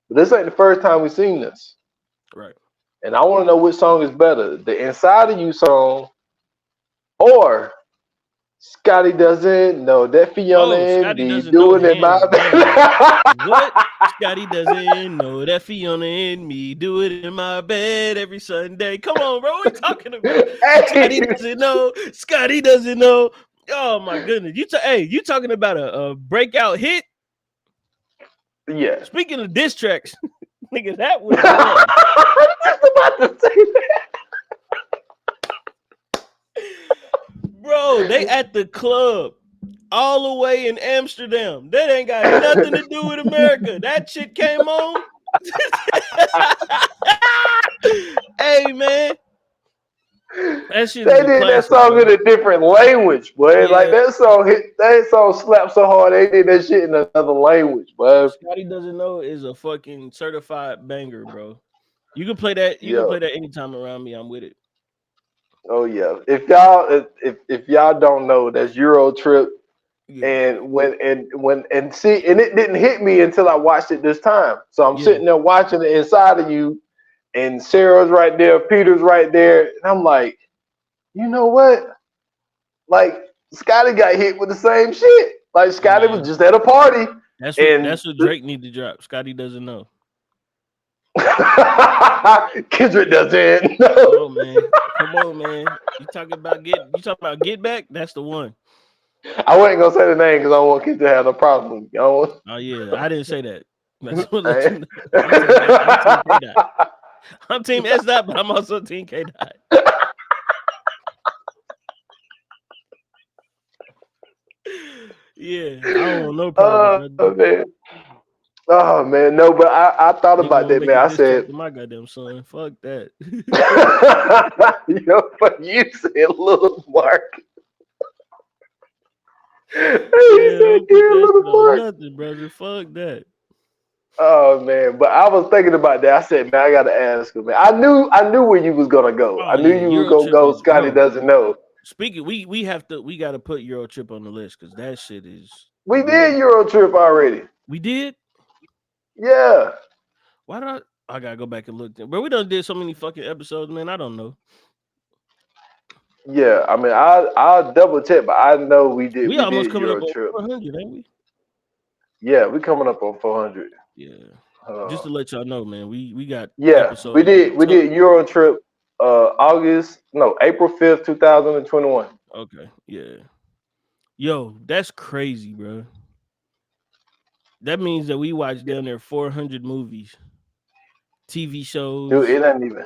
But this ain't the first time we've seen this. Right. And I want to know which song is better, the Inside of You song or Scotty doesn't know that Fiona Oh, and Scotty me doesn't know doing it my hands down. bad. What? Scotty doesn't know that Fiona and me do it in my bed every Sunday. Come on, bro. What are you talking about? Scotty Hey, doesn't know. Scotty doesn't know. Oh my goodness. Hey, you talking about a breakout hit? yeah. Speaking of diss tracks, nigga, that was one. I was just about to say Bro, they at the club all the way in Amsterdam. That ain't got nothing to do with America. That shit came on. Hey man, that shit they is a did that classic, song in bro. a different language, boy. Like Yeah, that song slapped so hard they did that shit in another language, boy. Scotty doesn't know is a fucking certified banger, bro. You can play that. You can Yeah. play that anytime around me. I'm with it. Oh yeah. If y'all don't know, that's Euro Trip. Yeah, And when see, and it didn't hit me until I watched it this time. So I'm yeah. sitting there watching it Inside of You, and Sarah's right there, Peter's right there, and I'm like, you know what? Like Scotty got hit with the same shit. Like Hey Scotty was man, just at a party, and that's what Drake need to drop. Scotty doesn't know. Kendrick doesn't Come know. on, man. Come on, man. You talking about get back? That's the one. I wasn't gonna say the name because I don't want Kendrick to have no problem. I don't want, Oh yeah, I didn't say that. That's what let you I- know. I'm team K Dot. I'm team S Dot, but I'm also team K Dot. Yeah, I don't want no problems, oh brother. man. Oh man, no, but I thought Nigga about want to that, make man. a I diss track said, to my goddamn son. Fuck that. but you said little Mark. You Yeah, said don't put dear that shit little on Mark. nothing, brother. Fuck that. Oh man, but I was thinking about that. I said, man, I gotta ask him. Man, I knew where you was gonna go. Oh I knew yeah, you was Euro gonna trip go. is Scotty bro. doesn't know. Speaking, we gotta put Euro trip on the list because that shit is We good. did Euro trip already. We did. Yeah, Why did I gotta go back and look. Bro, we done did so many fucking episodes, man. I don't know. yeah. I mean, I'll double check, but I know we did. We We almost did coming up Euro on trip. 400, ain't we? Yeah, we coming up on 400. Yeah. Just Uh, to let y'all know, man, we got yeah, we episodes in the did. We tuck. did Euro trip. April 5th, 2021. Okay, yeah. Yo, that's crazy, bro. That means that we watched down there 400 movies, TV Dude, shows. it ain't even.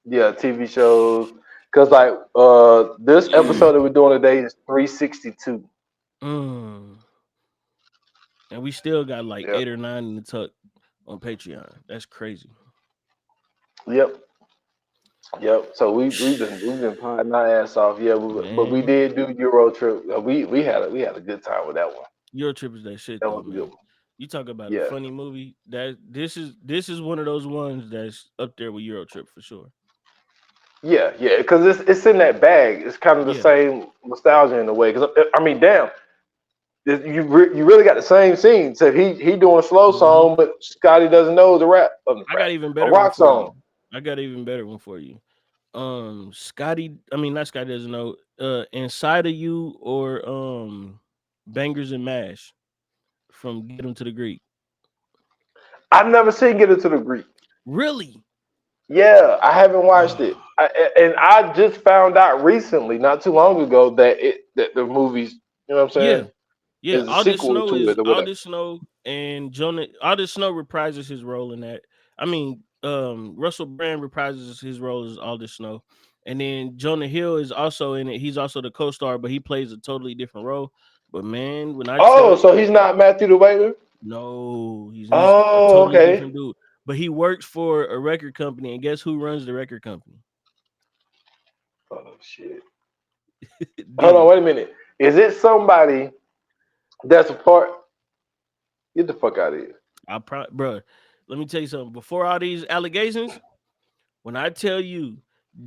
Yeah, TV shows. Cause like this episode that we're doing today is 362. Mm. And we still got like Yep. 8 or 9 in the tuck on Patreon. That's crazy. Yep. Yep. So we've been potting our ass off. Yeah, but we Man, did do Euro trip. We had a good time with that one. Euro Trip is that shit That though, was a good man. one. You talk about a Yeah. funny movie. That this is one of those ones that's up there with Euro Trip for sure. Yeah, yeah. Because it's in that bag. It's kind of the Yeah. same nostalgia in a way. Because I mean, damn, you really got the same scene. So he doing slow hmm song, but Scotty doesn't know the I got even a better one rock for you. song. I got even better one for you. Scotty, I mean not Scotty doesn't know. Inside of You or Bangers and Mash from Get 'Em to the Greek. I've never seen Get Into the Greek. Really? Yeah, I haven't watched it, and I just found out recently, not too long ago, that the movies, you know what I'm Yeah. saying, Yeah, is a sequel to it or All whatever. This Snow and Jonah. All This Snow reprises his role in that. I mean, Russell Brand reprises his role as All This Snow, and then Jonah Hill is also in it. He's also the co-star, but he plays a totally different role. But man, when I Oh, tell so he's not Matthew the Waiter? no, he's a Oh, totally okay. different dude. But he works for a record company, and guess who runs the record company? Oh shit. Hold on, Diddy. wait a minute. Is it somebody that's a part? Get the fuck out of here. Bro. Let me tell you something. Before all these allegations, when I tell you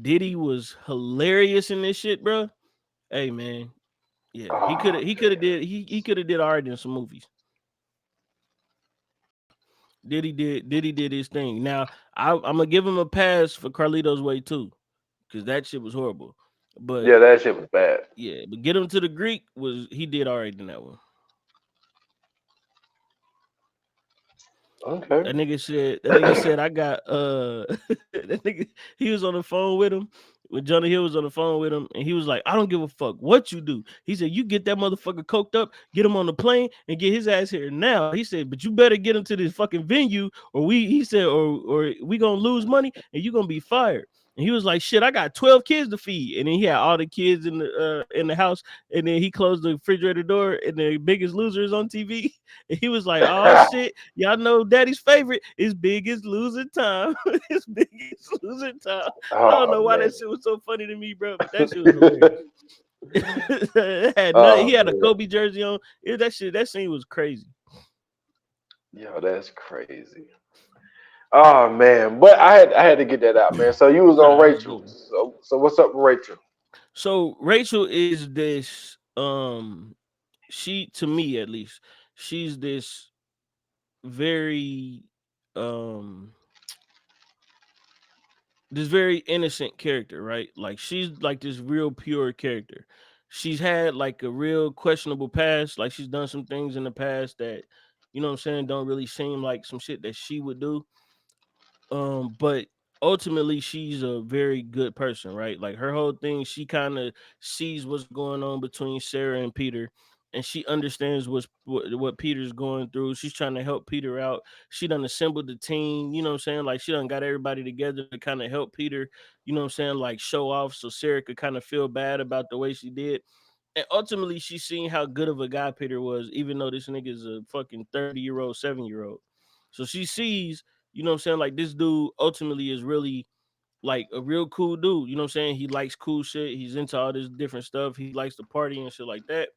Diddy was hilarious in this shit, bro. Hey man, yeah, Oh man. he could have did already in some movies. Diddy did his thing. Now I'm gonna give him a pass for Carlito's Way too, because that shit was horrible. But Yeah, that shit was bad. yeah, but Get Him to the Greek was he did already in that one. Okay. That nigga said I got that nigga he was on the phone with him when Johnny Hill was on the phone with him and he was like, I don't give a fuck what you do. He said, you get that motherfucker coked up, get him on the plane and get his ass here now. He said, but you better get him to this fucking venue or he said, or we gonna lose money and you gonna be fired. And he was like, shit, I got 12 kids to feed. And then he had all the kids in the house. And then he closed the refrigerator door and the Biggest Loser is on TV. And he was like, oh shit. Y'all know Daddy's favorite is Biggest Loser Time. It's Biggest Loser Time. I don't Oh know why man. that shit was so funny to me, bro, but that shit was hilarious. He Oh had a man. Kobe jersey on. That scene was crazy. Yo, that's crazy. Oh man. But I had to get that out, man. So you was on Nah, it was Rachel. good. So what's up with Rachel? So Rachel is this she to me at least, she's this very um this very innocent character, right? Like she's like this real pure character. She's had like a real questionable past. Like she's done some things in the past that, you know what I'm saying, don't really seem like some shit that she would do. But ultimately she's a very good person, right? Like her whole thing, she kind of sees what's going on between Sarah and Peter, and she understands what Peter's going through. She's trying to help Peter out. She done assembled the team, you know what I'm saying? Like she done got everybody together to kind of help Peter, you know what I'm saying, like show off so Sarah could kind of feel bad about the way she did. And ultimately she's seen how good of a guy Peter was, even though this nigga is a fucking 30-year-old, 7-year-old. So she sees, you know what I'm saying, like this dude ultimately is really like a real cool dude. You know what I'm saying? He likes cool shit. He's into all this different stuff. He likes to party and shit like that.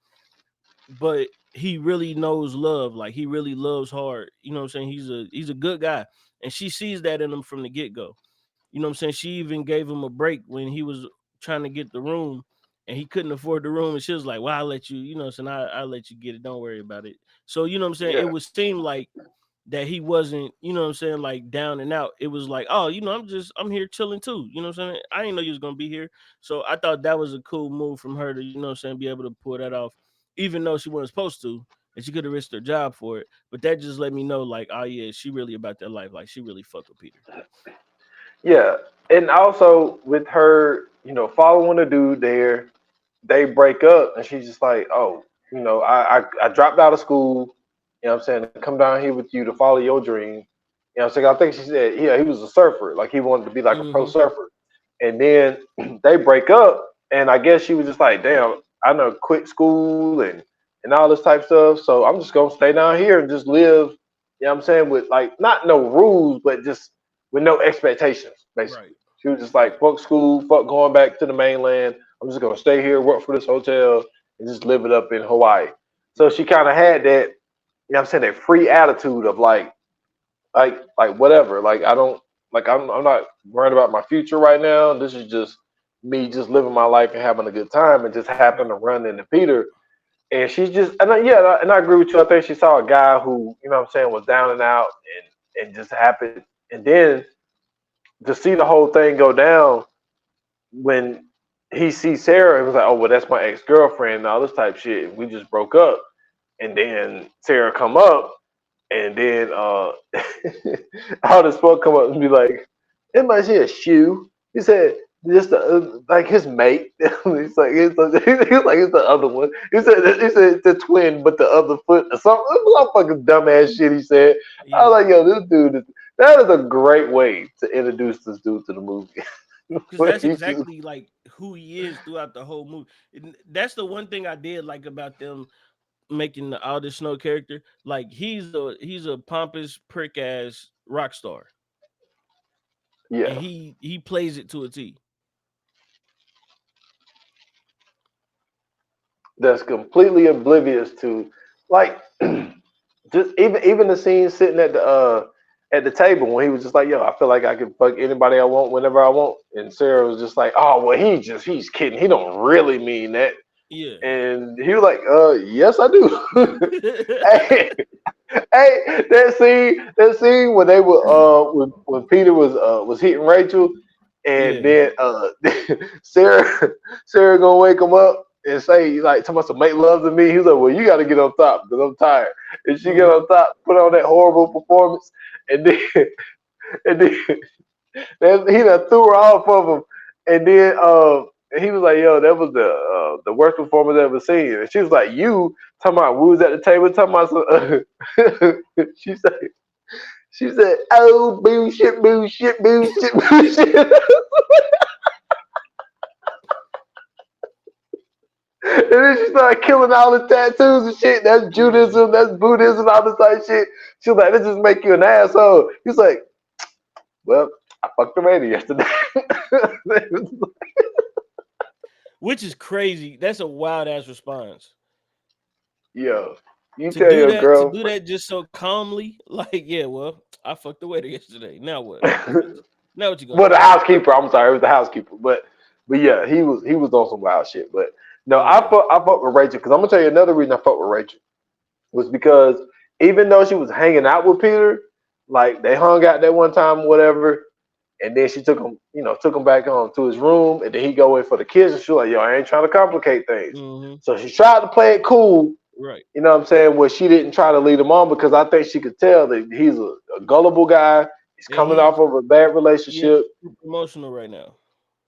but he really knows love. Like he really loves hard. You know what I'm saying? He's a good guy. And she sees that in him from the get-go. You know what I'm saying? She even gave him a break when he was trying to get the room and he couldn't afford the room. And she was like, well, I'll let you, you know what I'm saying? I'll let you get it. Don't worry about it. So, you know what I'm saying? It Yeah, would seem like that he wasn't, you know what I'm saying, like down and out. It was like, oh, I'm here chilling too. You know what I'm saying? I didn't know you was gonna be here. So I thought that was a cool move from her to, you know what I'm saying, be able to pull that off, even though she wasn't supposed to, and she could have risked her job for it. But that just let me know, like, oh yeah, she really about that life. Like she really fuck with Peter. yeah, and also with her, following a dude there, they break up, and she's just like, oh, I dropped out of school. You know what I'm saying? To come down here with you to follow your dream. You know what I'm saying? I think she said, yeah, he was a surfer. Like he wanted to be like a pro Mm-hmm. surfer. And then they break up, and I guess she was just like, damn, I know quit school and all this type stuff. So I'm just gonna stay down here and just live. You know what I'm saying? With like not no rules, but just with no expectations, Right. basically. She was just like, fuck school, fuck going back to the mainland. I'm just gonna stay here, work for this hotel, and just live it up in Hawaii. So she kind of had that, what I'm saying, that free attitude of like whatever. Like I don't like I'm not worried about my future right now. This is just me just living my life and having a good time, and just happened to Right. run into Peter. And she's just and I agree with you. I think she saw a guy who, what I'm saying, was down and out and just happened. And then to see the whole thing go down when he sees Sarah, it was like, oh well, that's my ex girlfriend and all this type shit. We just broke up, and then Sarah come up, and then all this folk come up and be like, "Anybody see a shoe?" He said, "Just like his mate." He's like, he's like it's the other one. He said the twin, but the other foot or something. Some fucking dumbass shit he said. I Yeah. was like, yo, this dude that is a great way to introduce this dude to the movie. Because When that's he just exactly like who he is throughout the whole movie. And that's the one thing I did like about them making the Aldous Snow character. Like he's a pompous prick ass rock star, yeah, and he plays it to a T. that's completely oblivious to like just even the scene sitting at the table when he was just like, "Yo, I feel like I can fuck anybody I want whenever I want," and Sarah was just like, "Oh, well, he's kidding. He don't really mean that." Yeah. And he was like, yes, I do." Hey, hey, that scene when they were when Peter was hitting Rachel, and Yeah. then Sarah Sarah gonna wake him up and say like to myself, make love to me. He's like, well, you got to get on top because I'm tired. And she get Hmm. on top, put on that horrible performance, and then and then he done threw her off of him, and then he was like, "Yo, that was the worst performance I ever seen." And she was like, "You talking about we was at the table talking about she said she said, "Oh, bullshit, bullshit, bullshit, bullshit." And then she started killing all the tattoos and shit. That's Yeah. Judaism, that's Buddhism, all this type of shit. She was like, "This just make you an asshole." He was like, "Well, I fucked the lady yesterday." Which is crazy. That's a wild ass response. Yo, you To tell do your that, to girl. do that just so calmly, like, yeah, well, I fucked the waiter yesterday. Now what? Now what you gonna Well, the do? housekeeper. I'm sorry, it was the housekeeper. But yeah, he was on some wild shit. But no, Yeah. I fuck with Rachel because I'm gonna tell you another reason I fuck with Rachel was because even though she was hanging out with Peter, like they hung out that one time, whatever, and then she took him back home to his room, and then he go in for the kids, and she was like, "Yo, I ain't trying to complicate things." Hmm. So she tried to play it cool, Right. you know what I'm saying? Where she didn't try to lead him on because I think she could tell that he's a gullible guy. He's And coming off of a bad yeah, relationship. super emotional right now.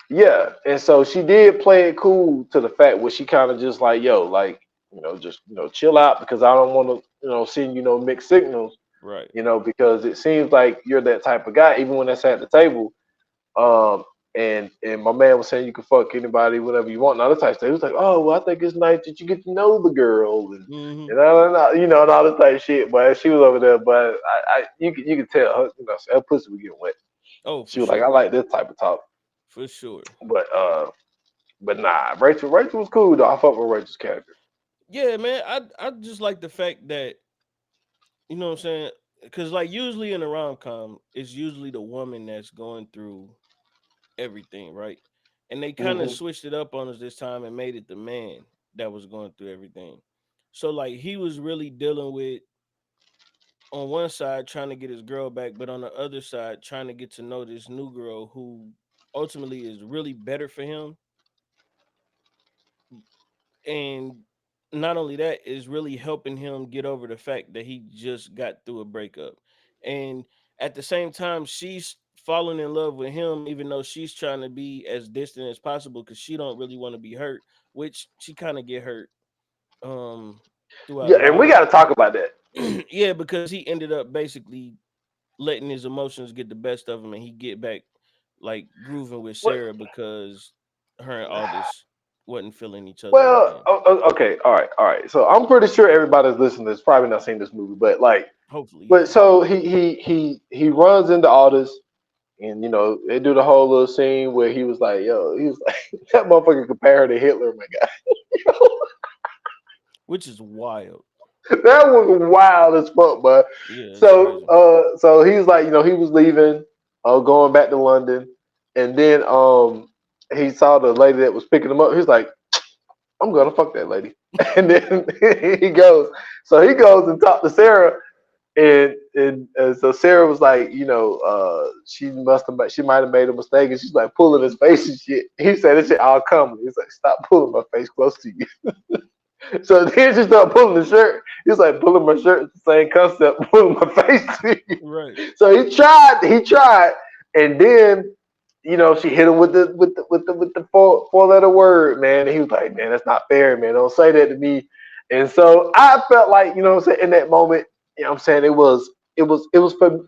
Yeah, and so she did play it cool to the fact where she kind of just like, yo, like, just chill out because I don't want to, send mixed signals, Right. because it seems like you're that type of guy, even when that's at the table. Um, and my man was saying you can fuck anybody, whatever you want, and all that type of stuff. He was like, oh, well, I think it's nice that you get to know the girl, and Hmm. and and all this type of shit. But she was over there, but you could tell her, her pussy was getting wet. Oh, She for was like, I sure. like this type of talk, For sure. but nah, Rachel was cool though. I fuck with Rachel's character. Yeah, man. I just like the fact that you know what I'm saying, because like usually in a rom com, it's usually the woman that's going through everything, right? And they kind of Hmm. switched it up on us this time and made it the man that was going through everything. So like he was really dealing with on one side trying to get his girl back, but on the other side trying to get to know this new girl who ultimately is really better for him. And not only that, is really helping him get over the fact that he just got through a breakup. And at the same time, she's falling in love with him, even though she's trying to be as distant as possible because she don't really want to be hurt, which she kind of get hurt um throughout Yeah, a and lot we of got to talk about that. yeah, because he ended up basically letting his emotions get the best of him and he get back like grooving with What? Sarah because her and Aldous wasn't feeling each other Well, again. okay, all right, all right. So I'm pretty sure everybody's listening to this probably not seen this movie, but like, Hopefully, but yeah. so he runs into Aldous, and they do the whole little scene where he was like, "Yo," he was like, "That motherfucker compared her to Hitler, my guy." Which is wild. That was wild as fuck, but Yeah, it's so crazy. so he was like, he was leaving, going back to London, and then he saw the lady that was picking him up. He's like, I'm gonna fuck that lady. And then he goes, so he goes and talked to Sarah, and so Sarah was like, she might have made a mistake, and she's like pulling his face and shit. He said, "This shit all coming." He's like, "Stop pulling my face close to you." So then she started pulling the shirt. He's like pulling my shirt. It's the same concept, pulling my face to you. Right. So he tried, and then she hit him with the four letter word, man. And he was like, "Man, that's not fair, man. Don't say that to me." And so I felt like, what I'm saying, in that moment, what I'm saying, it was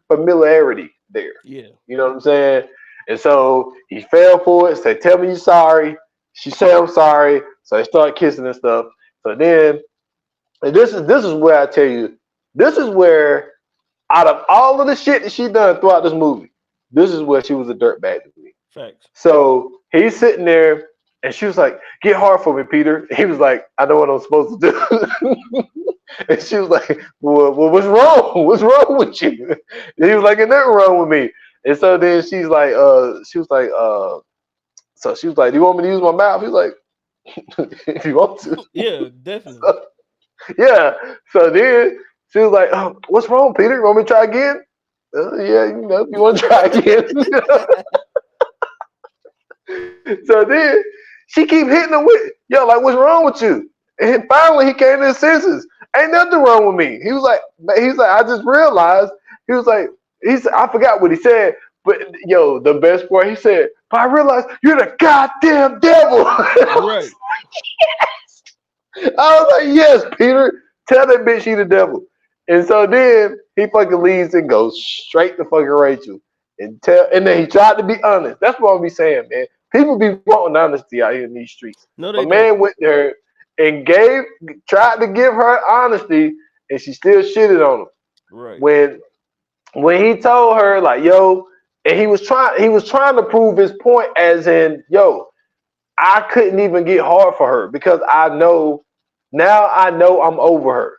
familiarity there. Yeah. You know what I'm saying? And so he fell for it, said, "Tell me you're sorry." She said, "I'm sorry." So they start kissing and stuff. So then, and this is where I tell you, this is where, out of all of the shit that she done throughout this movie, this is where she was a dirtbag to me. Facts. So he's sitting there, and she was like, "Get hard for me, Peter." He was like, "I know what I'm supposed to do." And she was like, "Well, what's wrong? What's wrong with you?" And he was like, "Ain't nothing wrong with me." And so then so she was like, "Do you want me to use my mouth?" He's like, "If you want to." Yeah, definitely. So, yeah. So then she was like, "What's wrong, Peter? You want me to try again?" Yeah, if you want to try again. So then she keep hitting him with, "Yo, like, what's wrong with you?" And finally he came to his senses. "Ain't nothing wrong with me." He's like, "I just realized." He was like, I forgot what he said, but yo, the best part, he said, "But I realized you're the goddamn devil." Right. I was like, "Yes, Peter, tell that bitch she the devil." And so then he fucking leaves and goes straight to fucking Rachel and then he tried to be honest. That's what I'm be saying, man. People be wanting honesty out here in these streets. No, My they don't. man went there and tried to give her honesty, and she still shitted on him. Right. When he told her, like, "Yo," and he was trying to prove his point, as in, "Yo, I couldn't even get hard for her because I know I'm over her."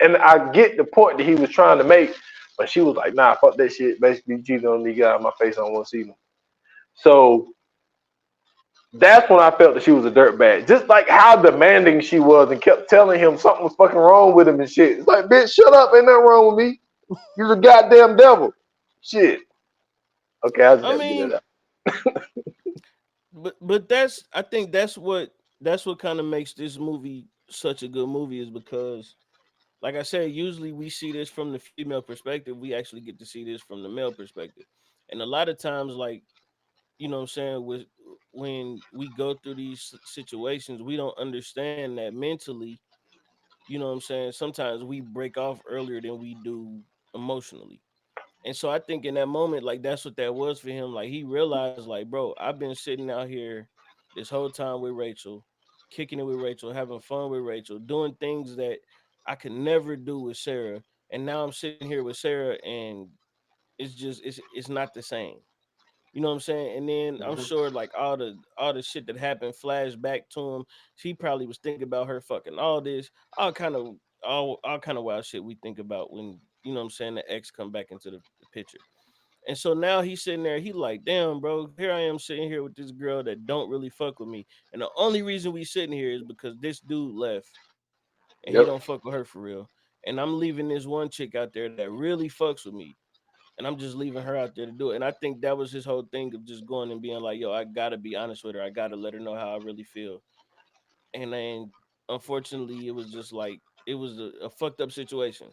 And I get the point that he was trying to make, but she was like, "Nah, fuck that shit." Basically, cheating on me, got out of my face. I don't want to see him. So that's when I felt that she was a dirtbag. Just like how demanding she was and kept telling him something was fucking wrong with him and shit. It's like, bitch, shut up. Ain't nothing wrong with me. You're the goddamn devil. Shit. Okay, I just I had to get mean, that out. but I think that's what kind of makes this movie such a good movie is because like I said, usually we see this from the female perspective. We actually get to see this from the male perspective. And a lot of times, like, you know what I'm saying, with when we go through these situations, we don't understand that mentally, you know what I'm saying, sometimes we break off earlier than we do emotionally. And so I think in that moment, like that's what that was for him. Like he realized, like, bro, I've been sitting out here this whole time with Rachel, kicking it with Rachel, having fun with Rachel, doing things that I could never do with Sarah. And now I'm sitting here with Sarah and it's just it's not the same. You know what I'm saying? And then I'm Mhm. sure like all the shit that happened flashed back to him. He probably was thinking about her fucking all this, all kind of wild shit we think about when you know what I'm saying the ex come back into the picture. And so now he's sitting there, he like, damn, bro, here I am sitting here with this girl that don't really fuck with me. And the only reason we sitting here is because this dude left and he Yep. don't fuck with her for real. And I'm leaving this one chick out there that really fucks with me. And I'm just leaving her out there to do it. And I think that was his whole thing of just going and being like, yo, I gotta be honest with her. I gotta let her know how I really feel. And then unfortunately, it was just like it was a fucked up situation.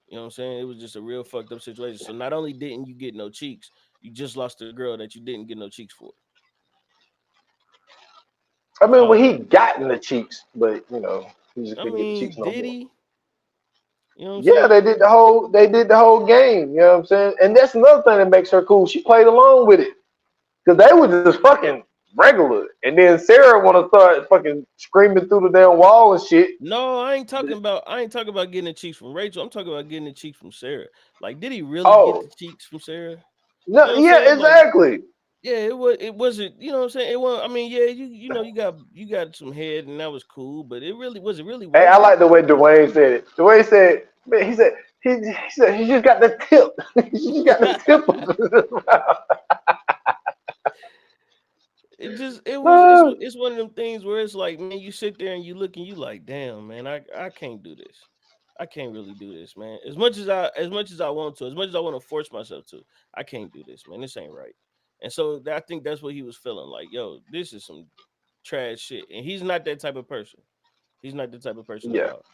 You know what I'm saying? It was just a real fucked up situation. So not only didn't you get no cheeks, you just lost a girl that you didn't get no cheeks for. I mean, well, Oh, he got in the cheeks, but he just I couldn't get the cheeks mean, no did more. he? You know what I'm Yeah, saying? they did the whole game. You know what I'm saying? And that's another thing that makes her cool. She played along with it because they were just fucking regular, and then Sarah want to start fucking screaming through the damn wall and shit. No, I ain't talking about getting the cheeks from Rachel. I'm talking about getting the cheeks from Sarah. Like, did he really get Oh the cheeks from Sarah? You no, know what I'm yeah, saying? Like, exactly. yeah, it wasn't, you know what I'm saying? It was I mean, yeah, you got some head and that was cool, but it really Hey, worth I it? like the way Dwayne said it. Dwayne said, man, he said he just got the tip. He just got the tip of it. It's one of them things where it's like, man, you sit there and you look and you like, damn, man, I can't do this. I can't really do this, man. As much as I want to, as much as I want to force myself to, I can't do this, man. This ain't right. And so I think that's what he was feeling like, yo, this is some trash shit. And he's not that type of person. He's not the type of person at Yeah, all.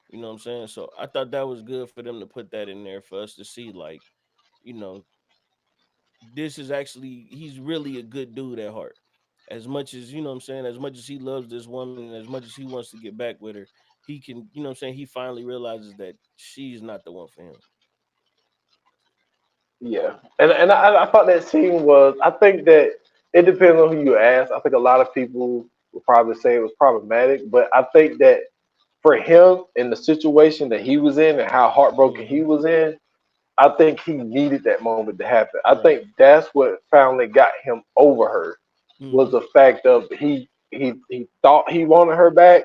You know what I'm saying? So I thought that was good for them to put that in there for us to see, like, you know, this is actually he's really a good dude at heart. As much as you know what I'm saying, as much as he loves this woman and as much as he wants to get back with her, he can, you know what I'm saying, he finally realizes that she's not the one for him. yeah. And I thought that scene was. I think that it depends on who you ask. I think a lot of people will probably say it was problematic, but I think that for him in the situation that he was in and how heartbroken he Hmm. was in, I think he needed that moment to happen. I Right. think that's what finally got him over her was Hmm. the fact of he thought he wanted her back,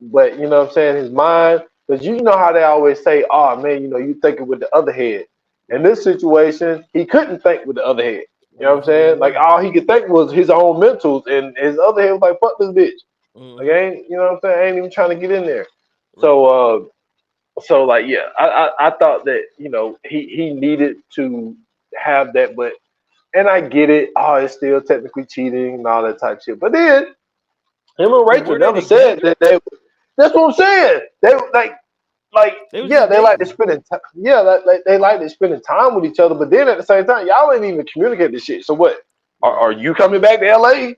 but you know what I'm saying, his mind, because you know how they always say, oh man, you thinking with the other head. In Right. this situation, he couldn't think with the other head. You know what Right. I'm He saying? didn't Like know her. all he could think was his own mentals, and his other head was like, "Fuck this bitch." Like, Hmm. I ain't, you know what I'm saying? I ain't even trying to get in there. Right. So like, yeah, I thought that he needed to have that, but and I get it. Oh, it's still technically cheating and all that type of shit. But then him and But Rachel were they never said together? that they. That's what I'm saying. They like They was yeah, just they like to dating. spending time. Yeah, they like to spending time with each other. But then at the same time, y'all ain't even communicate this shit. So what? Are Right. you coming back to LA?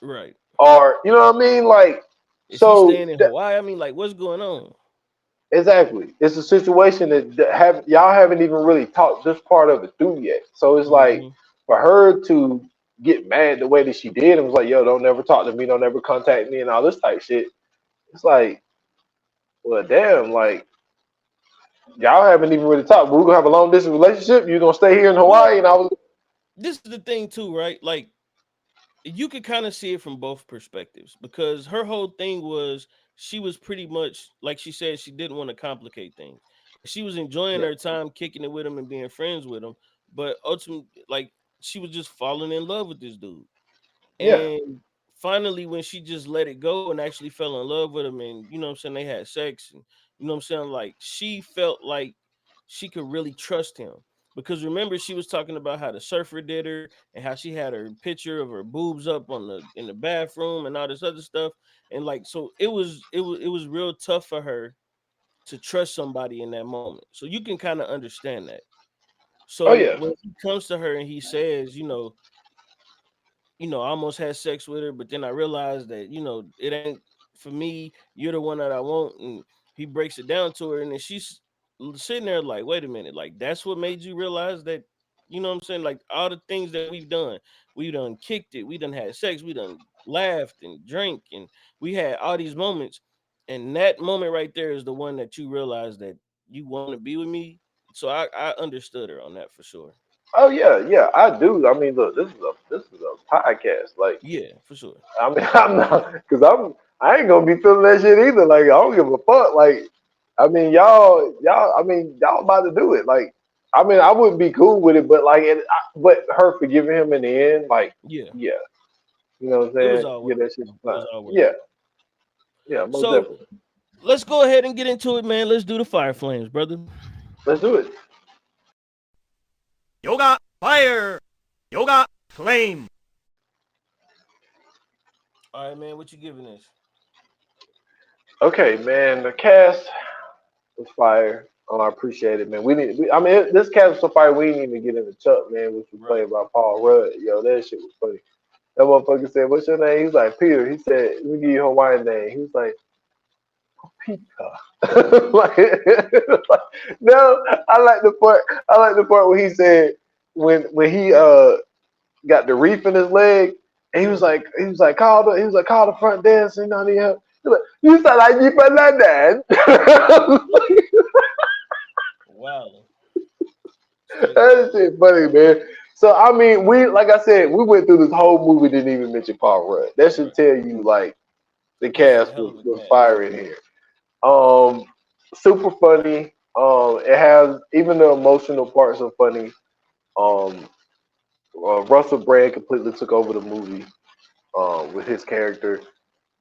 Right. Or you know what I mean? Like Is he so. staying in Hawaii? I mean, like, what's going on? Exactly. It's a situation that have y'all haven't even really talked this part of it through yet. So it's like Hmm. for her to get mad the way that she did and was like, yo, don't never talk to me, don't ever contact me and all this type shit. It's like, well damn, like y'all haven't even really talked. We're gonna have a long distance relationship. You're gonna stay here in Hawaii Well, and I was this is the thing too, right? Like, you could kind of see it from both perspectives because her whole thing was she was pretty much like she said she didn't want to complicate things. She was enjoying yeah, her time kicking it with him and being friends with him, but ultimately, like she was just falling in love with this dude. yeah. And finally, when she just let it go and actually fell in love with him, and you know what I'm saying, they had sex, and you know what I'm saying, like she felt like she could really trust him. Because remember, she was talking about how the surfer did her and how she had her picture of her boobs up on the in the bathroom and all this other stuff. And like so it was real tough for her to trust somebody in that moment. So you can kind of understand that. Oh So yeah. when he comes to her and he says, I almost had sex with her, but then I realized that, it ain't for me. You're the one that I want. And he breaks it down to her. And then she's sitting there like, wait a minute, like that's what made you realize that, you know what I'm saying? Like all the things that we've done, we done kicked it, we done had sex, we done laughed and drank, and we had all these moments. And that moment right there is the one that you realize that you want to be with me. So I understood her on that for sure. Oh yeah, I do. I mean, look, this is a podcast. Like, Yeah, for sure. I mean, I'm not because I ain't gonna be feeling that shit either. Like, I don't give a fuck. Like, I mean, y'all about to do it. Like, I mean, I wouldn't be cool with it, but like, but her forgiving him in the end, like, Yeah, yeah, you know what I'm it was saying? all worth Yeah, that it. shit's It fine. was all worth Yeah, it. yeah, most So definitely. let's go ahead and get into it, man. Let's do the fire flames, brother. Let's do it. Yoga fire. Yoga flame. All right, man. What you giving this? Okay, man. The cast was fire. Oh, I appreciate it, man. I mean, this cast was so fire. We didn't even get into Chuck, man, which was Right. played by Paul Rudd. Yo, that shit was funny. That motherfucker said, "What's your name?" He was like, "Peter." He said, "Let me give you a Hawaiian name." He was like, "Pika." like, like, no, I like the part. I like the part where he said when he got the reef in his leg, and he was like call the front desk. You know, you sound like you from London. Wow. Straight That wild. shit funny, man. So I mean, we like I said, we went through this whole movie, didn't even mention Paul Rudd. That should Right. tell you like the This is a cast hell was, of a was cast. fire in here. Um, Super funny. It has even the emotional parts are funny. Um, Russell Brand completely took over the movie. With his character.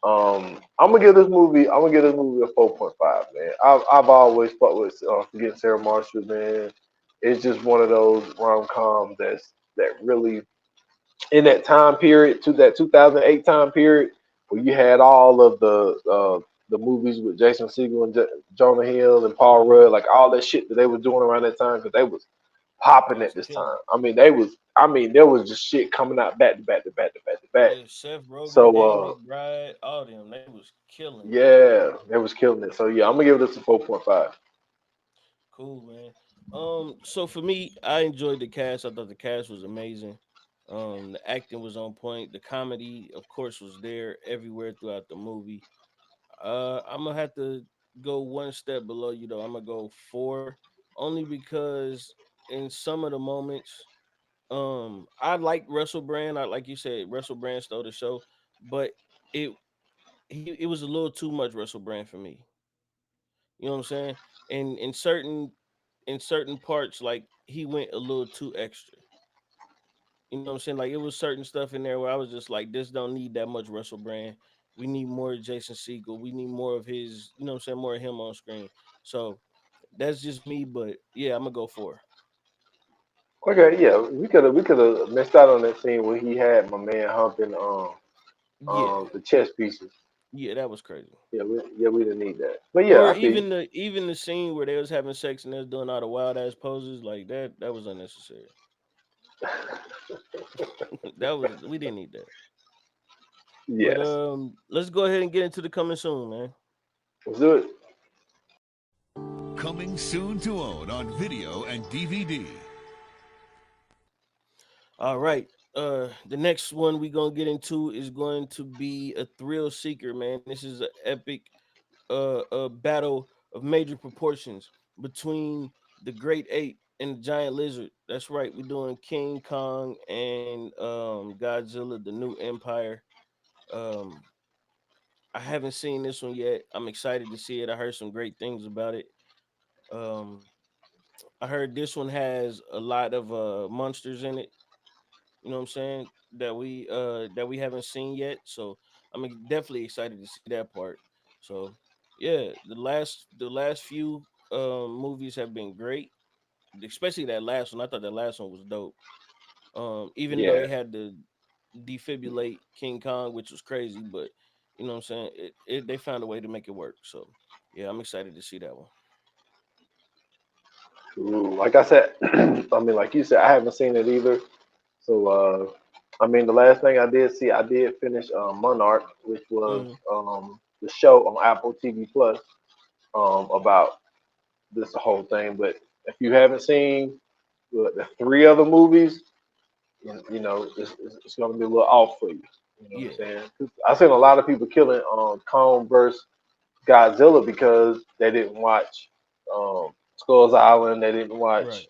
I'm gonna give this movie. I'm gonna give this movie a 4.5, man. I've always fought with Forgetting Sarah Marshall, man. It's just one of those rom-coms that really in that time period to that 2008 time period where you had all of the movies with Jason Segel and Jonah Hill and Paul Mm-hmm. Rudd, like all that shit that they were doing around that time because they was They popping at was this time. killing. I mean, they was. I mean, there was just shit coming out back to back to back to back to back. Yeah, Seth Rogen, So Danny McBride, all them, they was killing. yeah, they was killing it. So yeah, I'm gonna give this a 4.5. Cool, man. So for me, I enjoyed the cast. I thought the cast was amazing. The acting was on point. The comedy, of course, was there everywhere throughout the movie. I'm gonna have to go one step below you though. I'm gonna go four, only because in some of the moments, I like Russell Brand. I like you said, Russell Brand stole the show, but it it was a little too much Russell Brand for me. You know what I'm saying? And in certain parts, like he went a little too extra. You know what I'm saying? Like it was certain stuff in there where I was just like, this don't need that much Russell Brand. We need more Jason Segel. We need more of his, you know what I'm saying, more of him on screen. So that's just me, but yeah, I'm gonna go for. Okay, yeah, we could have missed out on that scene where he had my man humping Yeah, the chess pieces. yeah, that was crazy. Yeah, we didn't need that. But yeah, Or I feel you. even the scene where they was having sex and they was doing all the wild ass poses like that. That was unnecessary. That was we didn't need that. But Yes, let's go ahead and get into the coming soon, man. let's do it. Coming soon to own on video and DVD. All right. The next one we gonna get into is going to be a thrill seeker, man. This is an epic battle of major proportions between the great ape and the giant lizard. That's right, we're doing King Kong and Godzilla, the new empire. Um, I haven't seen this one yet. I'm excited to see it. I heard some great things about it. Um, I heard this one has a lot of monsters in it. You know what I'm saying? That we haven't seen yet. So definitely excited to see that part. So yeah, the last few movies have been great, especially that last one. I thought that last one was dope. Even though Yeah, they had to defibrillate King Kong, which was crazy, but you know what I'm saying? They found a way to make it work. So yeah, I'm excited to see that one. ooh, like I said, I mean, like you said, I haven't seen it either. So I mean, the last thing I did see, I did finish Monarch, which was Hmm. the show on Apple TV Plus about this whole thing. But if you haven't seen the three other movies, it's going to be a little off for you. You know what I'm Yeah, saying? 'Cause I've seen a lot of people killing Kong versus Godzilla because they didn't watch Skull's Island. They didn't watch right.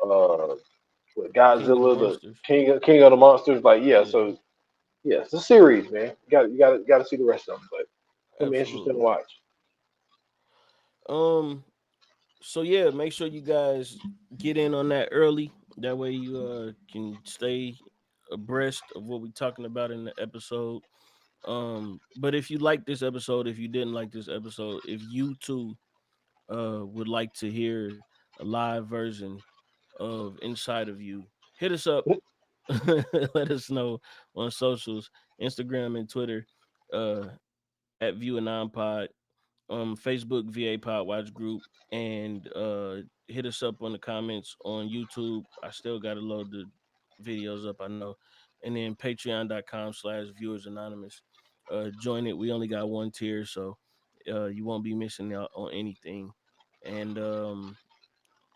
uh, with King of the Godzilla, the Monsters. king of the monsters. Like, yeah, Yeah, so yeah, it's a series, man. You got to see the rest of them, but it's gonna be interesting to absolutely. watch. Um, so yeah, make sure you guys get in on that early. That way you can stay abreast of what we're talking about in the episode. But if you like this episode, if you didn't like this episode, if you too would like to hear a live version of Inside of You, hit us up. Let us know on socials, Instagram and Twitter, uh, at View and Non Pod, Facebook VA Pod Watch Group, and hit us up on the comments on YouTube. I still got to load the videos up, I know, and then Patreon.com/Viewers Anonymous. Join it. We only got one tier, so you won't be missing out on anything. And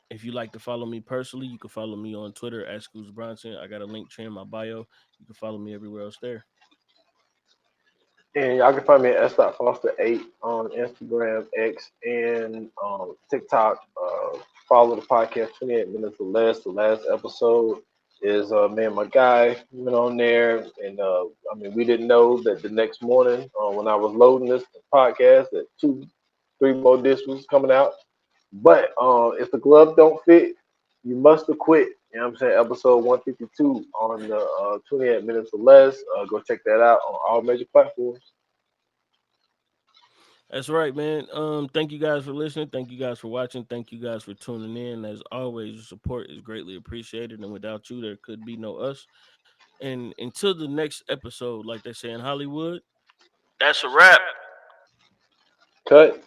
if you like to follow me personally, you can follow me on Twitter at Scoots Bronson. I got a link tree in my bio. You can follow me everywhere else there. And y'all can find me at s.foster8 on Instagram, X, and TikTok. Follow the podcast 28 minutes or less. The last episode is me and my guy went on there, and I mean, we didn't know that the next morning when I was loading this podcast that three more discs was coming out. But if the glove don't fit, you must have quit. You know what I'm saying? Episode 152 on the 28 minutes or less. Go check that out on all major platforms. That's right, man. Thank you guys for listening. Thank you guys for watching. Thank you guys for tuning in. As always, your support is greatly appreciated. And without you, there could be no us. And until the next episode, like they say in Hollywood, that's a wrap. Cut.